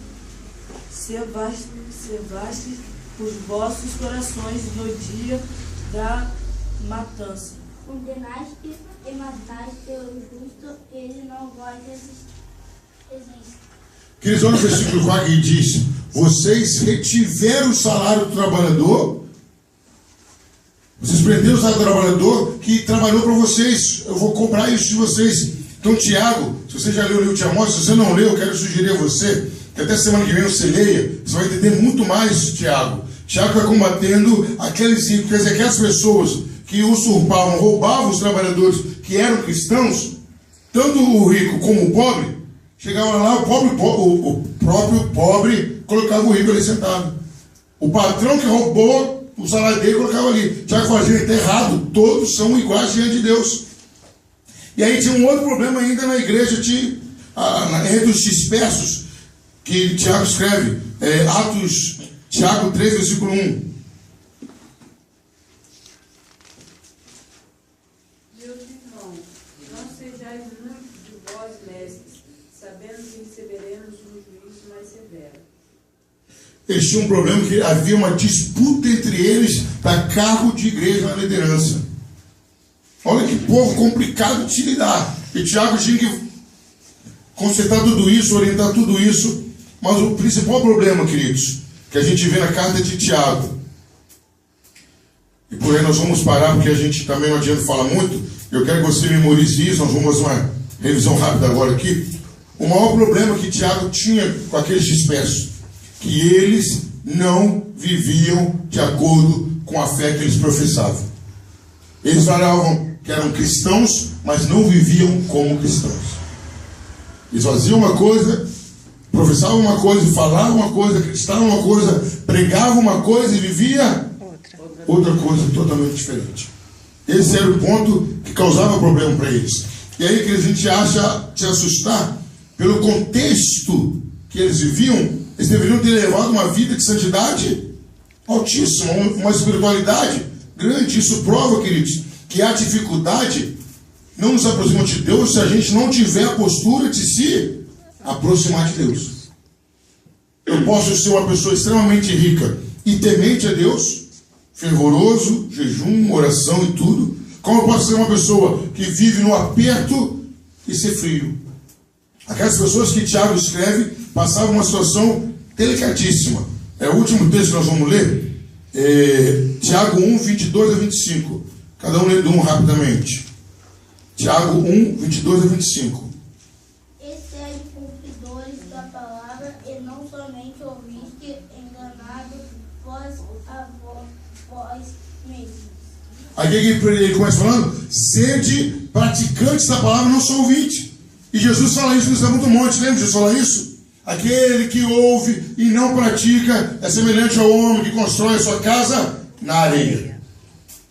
cevastes os vossos corações no dia da matança. Condenaste e mataste o justo, ele não vos existe. Queridos, olha o versículo 4 que diz: vocês retiveram o salário do trabalhador, vocês prenderam o salário do trabalhador que trabalhou para vocês, eu vou cobrar isso de vocês. Então, Tiago, se você já leu o livro de Timóteo, se você não leu, eu quero sugerir a você que até semana que vem você leia, você vai entender muito mais Tiago. Tiago vai combatendo aquelas pessoas que usurpavam, roubavam os trabalhadores que eram cristãos, tanto o rico como o pobre. Chegava lá, o próprio pobre colocava o rico ali sentado. O patrão que roubou o salário dele e colocava ali. Tiago fala, gente, está errado, todos são iguais diante de Deus. E aí tinha um outro problema ainda na igreja, entre os dispersos, que Tiago escreve, Tiago 3, versículo 1. Meus irmãos, não sejais muitos de vós mestres, sabendo que receberemos um juízo mais severo. Eles tinham um problema que havia uma disputa entre eles para cargo de igreja na liderança. Olha que povo complicado de se lidar. E Tiago tinha que consertar tudo isso, orientar tudo isso. Mas o principal problema, queridos, que a gente vê na carta de Tiago, e por aí nós vamos parar, porque a gente também não adianta falar muito, eu quero que você memorize isso, nós vamos fazer uma revisão rápida agora aqui. O maior problema que Tiago tinha com aqueles dispersos, que eles não viviam de acordo com a fé que eles professavam. Eles falavam que eram cristãos, mas não viviam como cristãos. Eles faziam uma coisa, professavam uma coisa, falavam uma coisa, acreditavam uma coisa, pregavam uma coisa e vivia outra coisa totalmente diferente. Esse era o ponto que causava problema para eles. E aí que a gente acha se assustar pelo contexto que eles viviam. Eles deveriam ter levado uma vida de santidade altíssima, uma espiritualidade grande. Isso prova, queridos, que a dificuldade não nos aproxima de Deus se a gente não tiver a postura de se aproximar de Deus. Eu posso ser uma pessoa extremamente rica e temente a Deus, fervoroso, jejum, oração e tudo, como eu posso ser uma pessoa que vive no aperto e ser frio. Aquelas pessoas que Tiago escreve passavam uma situação delicadíssima. É o último texto que nós vamos ler, Tiago 1, 22 a 25. Cada um lê do 1 rapidamente. Tiago 1, 22 a 25. Sede cumpridores da palavra e não somente ouviste, enganado vós mesmos. Aí ele começa falando, sede praticantes da palavra, não só ouvinte. E Jesus fala isso no Sermão do Monte, lembra de Jesus falar isso? Aquele que ouve e não pratica é semelhante ao homem que constrói a sua casa na areia.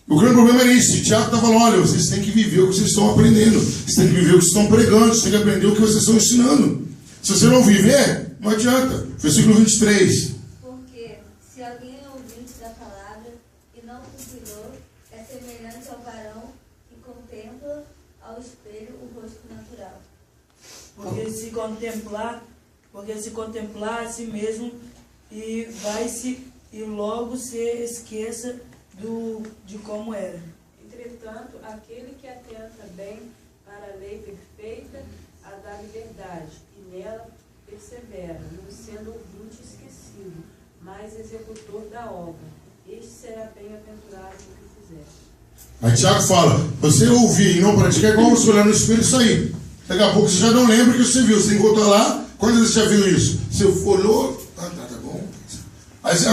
O grande problema era isso. Tiago está falando, olha, vocês têm que viver o que vocês estão aprendendo. Vocês têm que viver o que vocês estão pregando. Vocês têm que aprender o que vocês estão ensinando. Se você não viver, não adianta. Versículo 23. Porque se alguém é ouvinte da palavra e não cumpridor, é semelhante ao varão que contempla ao espelho o rosto natural. Porque se contemplar a si mesmo e logo se esqueça de como era. Entretanto, aquele que atenta bem para a lei perfeita, a da liberdade, e nela persevera, não sendo ouvinte esquecido, mas executor da obra, este será bem-aventurado no que fizer. Aí Tiago fala, você ouvir e não praticar é igual você olhar no espelho e sair. Daqui a pouco você já não lembra o que você viu. Você tem que voltar lá. Quando você já viu isso? Você olhou, tá bom. Aí você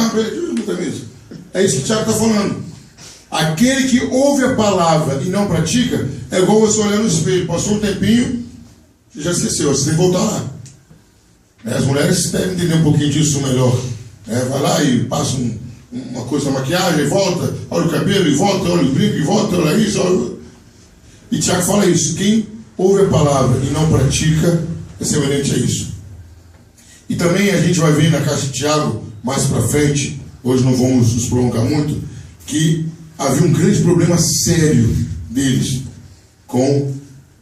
é isso que o Tiago está falando. Aquele que ouve a palavra e não pratica é igual você olhar no espelho. Passou um tempinho, você já esqueceu. Você tem que voltar lá. As mulheres devem entender um pouquinho disso melhor. Vai lá e passa uma coisa na maquiagem e volta. Olha o cabelo e volta. Olha o brinco e volta. Olha isso. Olha... E Tiago fala isso. Quem ouve a palavra e não pratica é semelhante a isso. E também a gente vai ver na carta de Tiago, mais para frente, hoje não vamos nos prolongar muito, que havia um grande problema sério deles com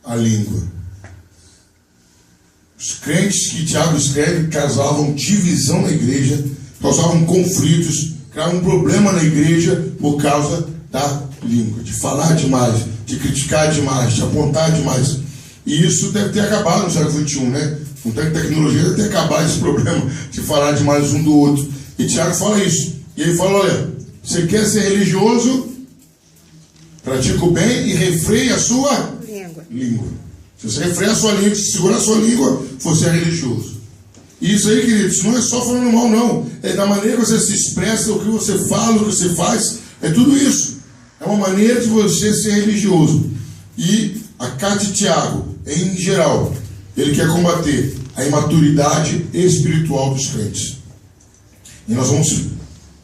a língua. Os crentes que Tiago escreve causavam divisão na igreja, causavam conflitos, criavam um problema na igreja por causa da língua, de falar demais, de criticar demais, de apontar demais. E isso deve ter acabado no século XXI, né? Com tecnologia deve ter acabado esse problema de falar demais um do outro. E Tiago fala isso. E ele fala, olha, você quer ser religioso? Pratica o bem e refreia a sua língua. Se você refreia a sua língua, se segurar a sua língua, você é religioso. E isso aí, queridos, não é só falando mal, não. É da maneira que você se expressa, o que você fala, o que você faz. É tudo isso. É uma maneira de você ser religioso. E a carta de Tiago, em geral, ele quer combater a imaturidade espiritual dos crentes. E nós vamos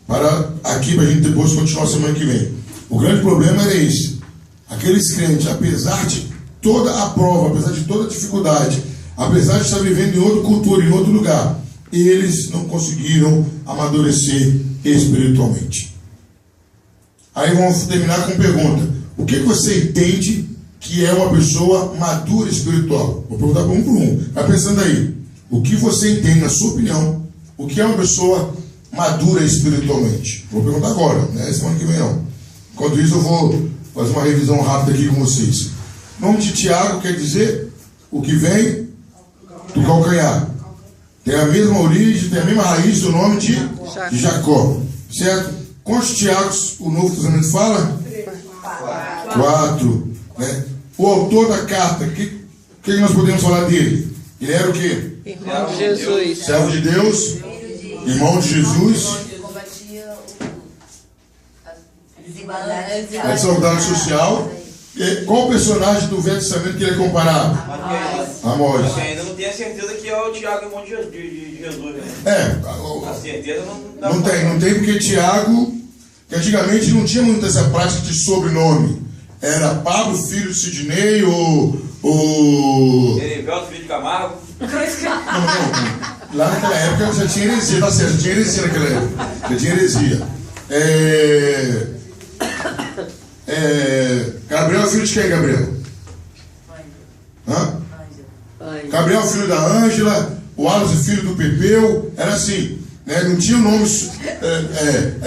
para aqui, para a gente depois continuar semana que vem. O grande problema era esse. Aqueles crentes, apesar de toda a prova, apesar de toda a dificuldade, apesar de estar vivendo em outra cultura, em outro lugar, eles não conseguiram amadurecer espiritualmente. Aí vamos terminar com pergunta. O que você entende que é uma pessoa madura espiritual? Vou perguntar para um por um. Vai pensando aí. O que você entende, na sua opinião, o que é uma pessoa madura espiritualmente? Vou perguntar agora, não é semana que vem não. Enquanto isso eu vou fazer uma revisão rápida aqui com vocês. O nome de Tiago quer dizer o que vem do calcanhar. Tem a mesma origem, tem a mesma raiz do nome de Jacó. Certo? Quantos Tiagos o Novo Testamento fala? 4. Né? O autor da carta, o que nós podemos falar dele? Ele era o quê? Irmão de Jesus. Servo de Deus, irmão de Jesus, a desigualdade social. Qual o personagem do Velho Testamento que ele é comparado? Amós. Você ainda não tem a certeza que é o Tiago, irmão de Jesus. Né? A certeza não dá. Não tem porque Tiago, que antigamente não tinha muito essa prática de sobrenome. Era Pablo, filho de Sidney, ou Erivelto, filho de Camargo. Não. Lá naquela época já tinha heresia, tá certo? Já tinha heresia naquela época. Já tinha heresia. Gabriel, filho de quem, Gabriel? Hã? Gabriel, filho da Ângela, o Wallace, filho do Pepeu, era assim, né? Não tinha o nome,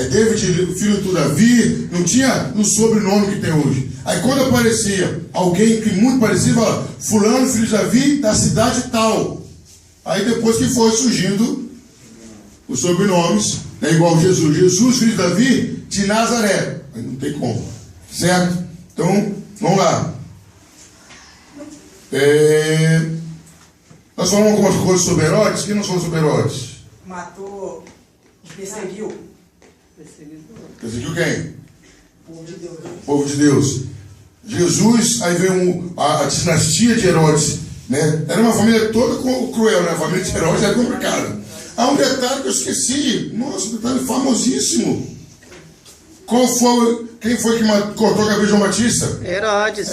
David, filho do Davi, não tinha o sobrenome que tem hoje. Aí quando aparecia alguém que muito parecia, falava, fulano, filho de Davi, da cidade tal. Aí depois que foi surgindo os sobrenomes, né? Igual Jesus, filho de Davi, de Nazaré. Aí não tem como, certo? Então, vamos lá. Nós falamos algumas coisas sobre Herodes. Quem nós falamos sobre Herodes? Matou, perseguiu. Perseguiu quem? Povo de Deus. Povo de Deus. Jesus, aí veio a dinastia de Herodes, né? Era uma família toda cruel, né? A família de Herodes era complicada. Há um detalhe que eu esqueci. Nossa, um detalhe famosíssimo. Quem foi que cortou a cabeça de João Batista? Herodes.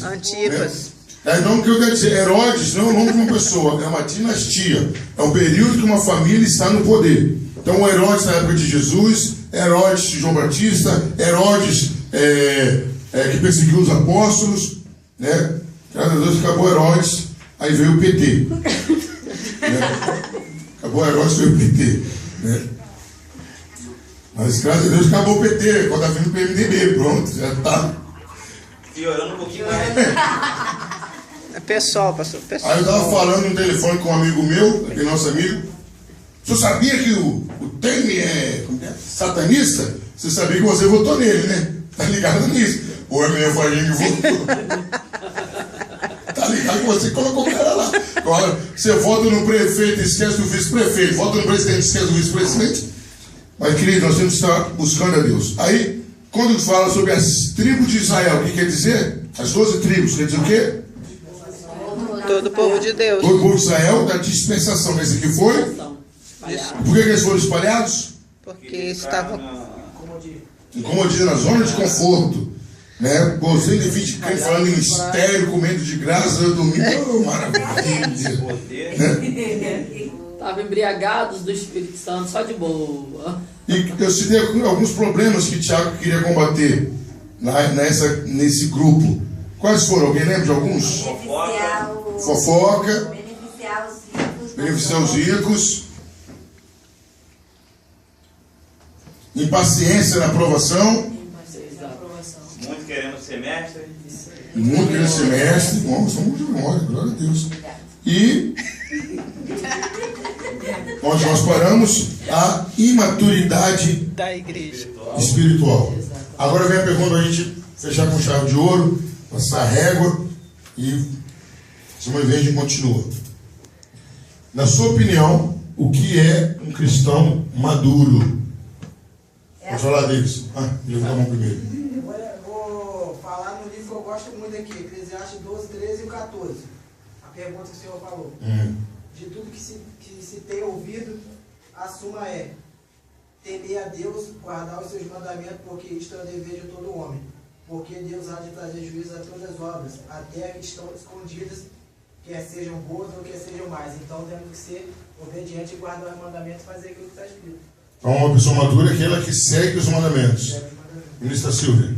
Antipas. Então o que eu quero dizer, Herodes não é o nome de uma pessoa, é uma dinastia. É um período que uma família está no poder. Então o Herodes na época de Jesus, Herodes de João Batista, Herodes que perseguiu os apóstolos, né? Graças a Deus acabou Herodes, aí veio o PT. Né? Acabou Herodes, veio o PT. Né? Mas graças a Deus acabou o PT, agora está vindo o PMDB, pronto, já está. Piorando um pouquinho mais. É pessoal, pastor. Pessoal. Aí eu estava falando no telefone com um amigo meu, aquele nosso amigo. O senhor sabia que o Temer é satanista? Você sabia que você votou nele, né? Tá ligado nisso? Ou é meio farinha que votou? Tá ligado que você colocou o cara lá. Agora, você vota no prefeito e esquece do vice-prefeito. Vota no presidente e esquece do vice-presidente. Mas, querido, nós temos que estar buscando a Deus. Aí, quando fala sobre as tribos de Israel, o que quer dizer? As 12 tribos, quer dizer o quê? Todo o povo de Deus. Todo o povo de Israel, da dispensação. Esse aqui foi? Por que eles foram espalhados? Porque estavam incomodidos na zona de conforto. Né? Você de 20 anos falando em mistério, comendo de graça, eu domingo. Oh, maravilha. Estavam embriagados do Espírito Santo, só de boa. E eu citei alguns problemas que Tiago queria combater nesse grupo. Quais foram? Alguém lembra de alguns? Fofoca. Beneficiar os ricos. Impaciência na aprovação. Muito querendo ser mestre. Muito querendo ser mestre. Bom, somos de memória, glória a Deus. E onde nós paramos? A imaturidade da igreja espiritual. Agora vem a pergunta para a gente fechar com chave de ouro, passar a régua e semana que vem a gente continua. Na sua opinião, o que é um cristão maduro? Vamos falar deles. Levanta a mão primeiro. Vou falar no livro que eu gosto muito aqui, Eclesiastes 12, 13 e 14. A pergunta que o senhor falou. De tudo que se tem ouvido, a suma é: temer a Deus, guardar os seus mandamentos, porque isto é o dever de todo homem. Porque Deus há de trazer juízo a todas as obras, até que estão escondidas, quer sejam boas ou quer sejam más. Então temos que ser obedientes e guardar os mandamentos e fazer aquilo que está escrito. Então, uma pessoa madura é aquela que segue os mandamentos. Ministra Silvia.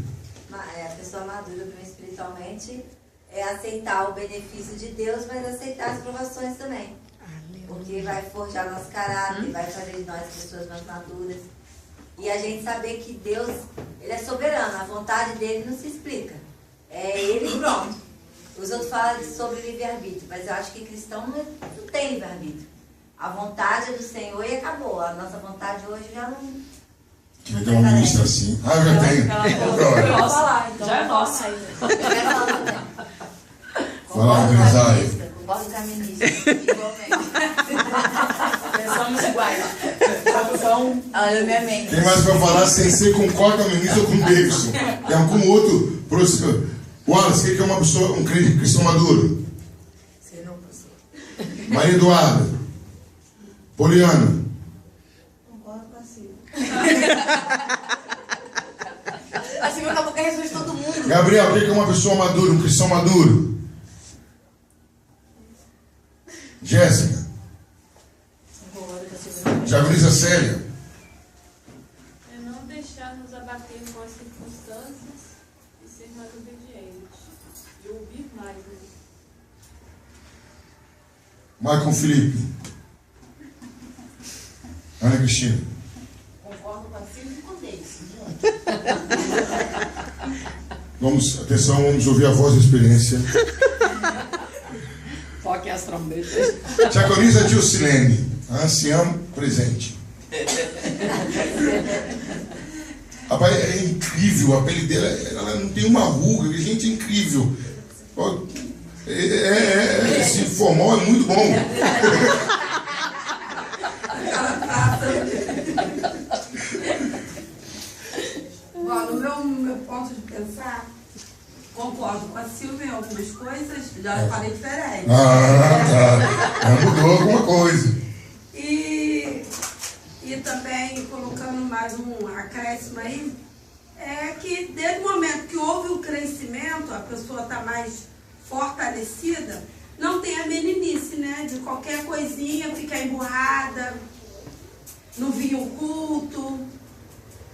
A pessoa madura espiritualmente é aceitar o benefício de Deus, mas aceitar as provações também. Porque vai forjar nosso caráter, vai fazer de nós pessoas mais maduras. E a gente saber que Deus, Ele é soberano, a vontade dele não se explica. É Ele e pronto. Os outros falam sobre livre-arbítrio, mas eu acho que cristão não tem livre-arbítrio. A vontade é do Senhor e acabou. A nossa vontade hoje já não... Que vai ter uma ministra assim. Ah, eu já tenho. Eu posso falar, então. Já é nossa. Fala, Grisai. Concordo com a ministra. Igualmente. Somos iguais. Olha minha mente. Tem mais para falar sem ser concorda com a ministra ou com o Davidson. Tem algum outro... Wallace, o que é uma pessoa, um cristão maduro? Ser não possível. Maria Eduarda. Poliana. Concordo com a Silvia. A Silvia acabou que responde todo mundo. Gabriel, o que é uma pessoa madura, um cristão maduro? Jéssica. Jagrisa Célia. É não deixar nos abater com as circunstâncias e ser mais obediente. E ouvir mais. Né? Marcon Felipe. Ana Cristina. Concordo com a Silvia e com o Deus. Vamos, atenção, vamos ouvir a voz da experiência. Toque as trombetas. Jacorisa Dilcilene, a anciã presente. Rapaz, é incrível, a pele dela, ela não tem uma ruga, gente, é incrível. Esse formal é muito bom. Bom, no meu ponto de pensar, concordo com a Silvia em algumas coisas, já falei diferente. Tá. Mudou alguma coisa. E também, colocando mais um acréscimo aí, é que desde o momento que houve o crescimento, a pessoa está mais fortalecida, não tem a meninice, né? De qualquer coisinha ficar emburrada, não vinha o culto,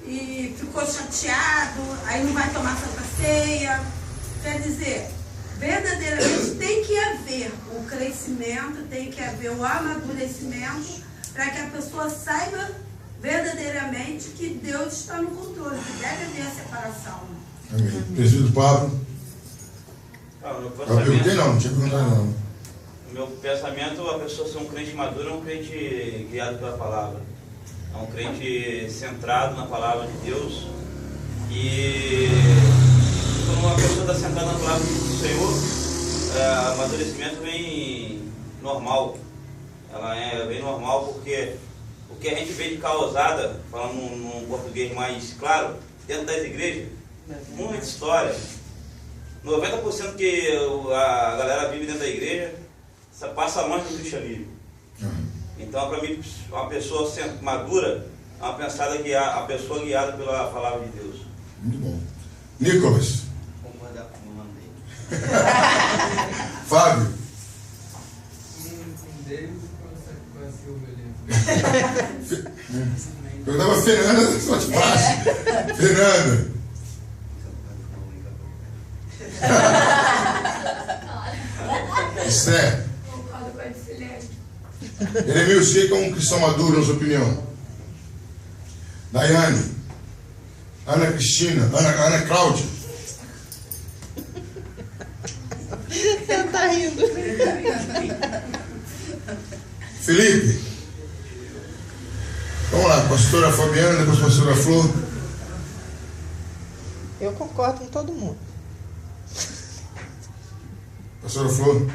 e ficou chateado, aí não vai tomar Santa Ceia. Quer dizer, verdadeiramente tem que haver o crescimento, tem que haver o amadurecimento, para que a pessoa saiba verdadeiramente que Deus está no controle, que deve haver a separação. Amém. Presbítero Pablo. Eu perguntei não tinha perguntado não. No meu pensamento, a pessoa ser um crente maduro é um crente guiado pela palavra. É um crente centrado na palavra de Deus. E quando uma pessoa está centrada na palavra do Senhor, o amadurecimento vem normal. Ela é bem normal porque o que a gente vê de causada, falando num português mais claro, dentro das igrejas, muita história. 90% que a galera vive dentro da igreja passa longe do cristianismo. Então, para mim, uma pessoa madura é uma pensada que a pessoa guiada pela palavra de Deus. Muito bom. Nicolas. Concordar com o nome dele. Fábio. Com Deus e com a Silvia ali. Perguntava a Fernanda, só de baixo. Fernanda. Esther. Concordo com a Silene. Jeremias, o que é um cristão maduro, na sua opinião? Daiane. Ana Cristina. Ana Cláudia. Você tá rindo. Felipe. Vamos lá, pastora Fabiana, depois pastora Flor. Eu concordo com todo mundo. Pastora Flor.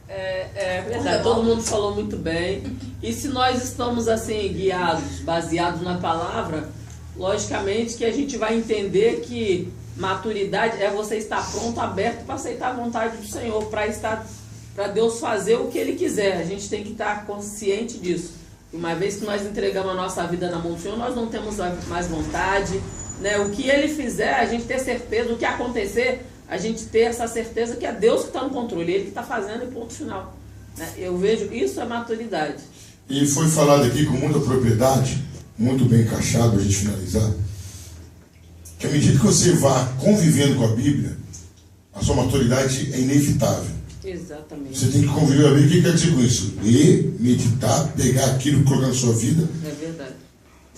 É verdade, todo mundo falou muito bem. E se nós estamos assim guiados, baseados na palavra, logicamente que a gente vai entender que maturidade é você estar pronto, aberto para aceitar a vontade do Senhor, para Deus fazer o que Ele quiser. A gente tem que estar consciente disso. Uma vez que nós entregamos a nossa vida na mão do Senhor, nós não temos mais vontade, né? O que Ele fizer, a gente ter certeza, o que acontecer, a gente ter essa certeza que é Deus que está no controle, Ele que está fazendo e ponto final. Né? Eu vejo, isso é maturidade. E foi falado aqui com muita propriedade, muito bem encaixado para a gente finalizar, que à medida que você vá convivendo com a Bíblia, a sua maturidade é inevitável. Exatamente. Você tem que conviver com a Bíblia. O que quer dizer com isso? Ler, meditar, pegar aquilo e colocar na sua vida. É verdade.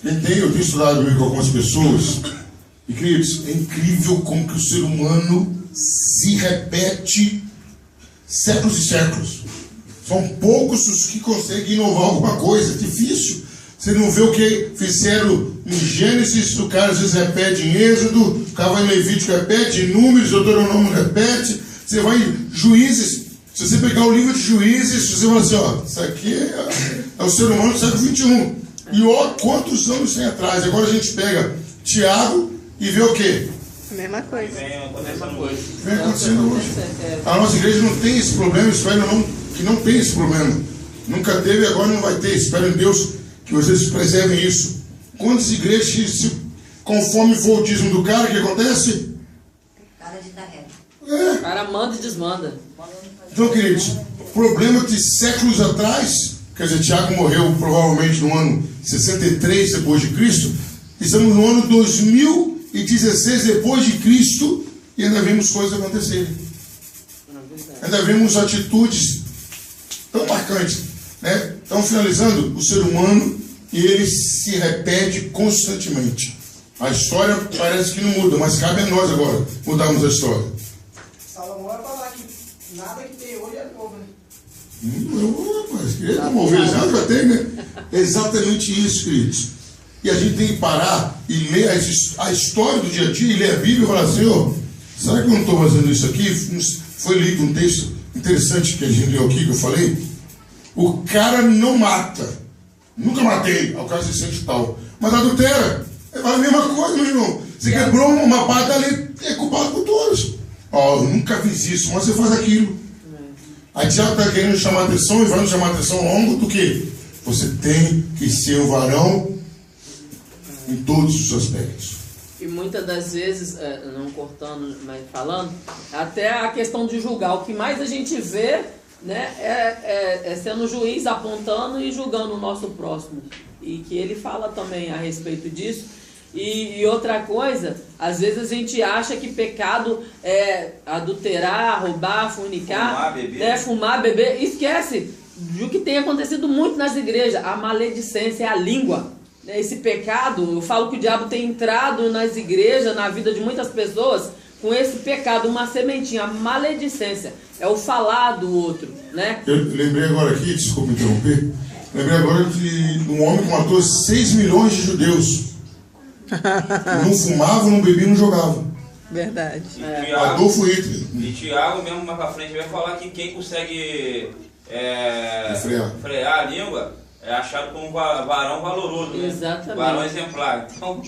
Eu tenho estudado com algumas pessoas, e queridos, é incrível como que o ser humano se repete séculos e séculos. São poucos os que conseguem inovar alguma coisa, é difícil. Você não vê o que fizeram em Gênesis, o cara às vezes repete em Êxodo, o cara vai em Levítico, repete em Números, Deuteronômio repete, você vai em Juízes. Se você pegar o livro de Juízes, você vai assim, ó, isso aqui é o ser humano do século XXI. E ó, quantos anos tem atrás. Agora a gente pega Tiago e vê o quê? Mesma coisa. Vem acontecendo hoje. Vem acontecendo hoje. A nossa igreja não tem esse problema, espero que não tem esse problema. Nunca teve, agora não vai ter. Espero em Deus que vocês preservem isso. Quantas igrejas, conforme for o dízimo do cara, o que acontece? Cara de tarreta. O cara manda e desmanda. Então, queridos, problema de séculos atrás, quer dizer, Tiago morreu provavelmente no ano 63 depois de Cristo, estamos no ano 2016 depois de Cristo e ainda vemos coisas acontecerem. Ainda vemos atitudes tão marcantes, né? Então, finalizando, o ser humano, ele se repete constantemente. A história parece que não muda, mas cabe a nós agora mudarmos a história. Salomão vai falar que nada que tem hoje é novo, né? Rapaz, queria dar uma ovelha, já tem, né? Exatamente isso, queridos. E a gente tem que parar e ler a história do dia a dia, e ler a Bíblia e falar, Senhor, será que eu não estou fazendo isso aqui? Foi lido um texto interessante que a gente leu aqui, que eu falei. O cara não mata. Nunca matei, ao caso de sente tal. Mas adultera. É a mesma coisa, meu irmão. Você quebrou uma parte da lei, é culpado por todos. Ó, eu nunca fiz isso, mas você faz aquilo. Aí Tiago está querendo chamar atenção e vai nos chamar atenção ao longo do quê? Você tem que ser um varão em todos os aspectos. E muitas das vezes, não cortando, mas falando, até a questão de julgar. O que mais a gente vê, né, é sendo juiz, apontando e julgando o nosso próximo. E que ele fala também a respeito disso. E outra coisa, às vezes a gente acha que pecado é adulterar, roubar, fornicar, fumar, beber. Esquece do que tem acontecido muito nas igrejas. A maledicência é a língua. Esse pecado, eu falo que o diabo tem entrado nas igrejas, na vida de muitas pessoas, com esse pecado, uma sementinha, a maledicência. É o falar do outro, né? Eu lembrei agora aqui, desculpa interromper, lembrei agora de um homem que matou 6 milhões de judeus. Não fumava, não bebia, não jogava. Verdade. Adolfo Hitler. E Tiago mesmo mais pra frente vai falar que quem consegue frear a língua é achado como um varão valoroso, né? Exatamente. Varão exemplar. Então,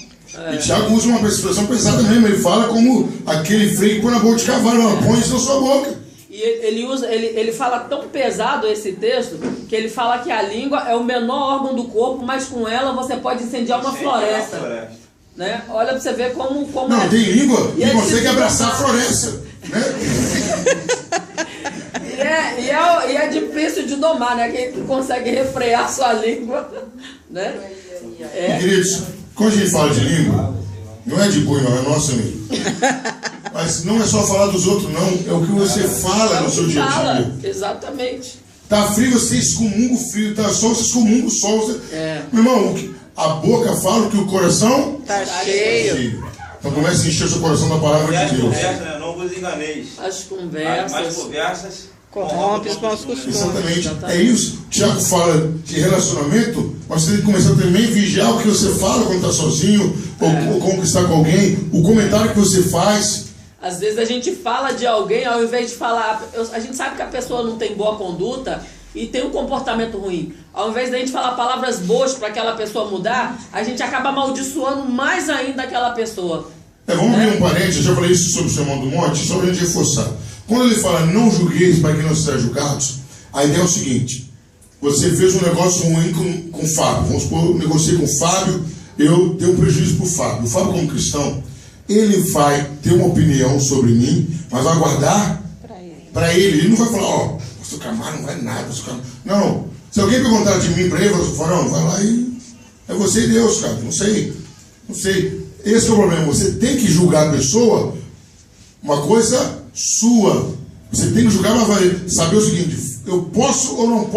E Tiago usa uma expressão pesada mesmo, ele fala como aquele freio que põe na boca de cavalo, não põe isso na sua boca. E ele fala tão pesado esse texto, que ele fala que a língua é o menor órgão do corpo, mas com ela você pode incendiar uma floresta. Né? Olha pra você ver como não, tem língua e consegue abraçar a floresta, né? e é difícil de domar, né? Quem consegue refrear sua língua, né? E, queridos, quando a gente fala de língua, não é de boi, não, é nossa mesmo. Mas não é só falar dos outros, não. É o que você fala no seu dia a dia. Exatamente. Tá frio, você excomunga o frio. Tá sol, você excomunga o sol. Meu irmão, a boca fala que o coração tá cheio. Então comece a encher o seu coração da palavra de Deus. Conversa, né? Não vos enganeis. As conversas. Mais conversas corrompe os bons costumes. Exatamente. É isso. Tiago fala de relacionamento, mas você tem que começar também a vigiar o que você fala quando está sozinho, ou como está com alguém, o comentário que você faz. Às vezes a gente fala de alguém, ao invés de falar, a gente sabe que a pessoa não tem boa conduta e tem um comportamento ruim. Ao invés da gente falar palavras boas para aquela pessoa mudar, a gente acaba amaldiçoando mais ainda aquela pessoa. Vamos abrir um parênteses, eu já falei isso sobre o Sermão do Monte, só para a gente reforçar. Quando ele fala não julgueis para que não sejam julgados, a ideia é o seguinte: você fez um negócio ruim com o Fábio. Vamos supor, eu negociei com o Fábio, eu dei um prejuízo para o Fábio. O Fábio, como cristão, ele vai ter uma opinião sobre mim, mas vai guardar para ele. Ele não vai falar, ó, o pastor Camargo não vai nada. Não, se alguém perguntar de mim para ele, não, vai lá e é você e Deus, cara. Não sei. Esse é o problema. Você tem que julgar a pessoa uma coisa sua. Você tem que julgar, mas vai saber o seguinte: eu posso ou não posso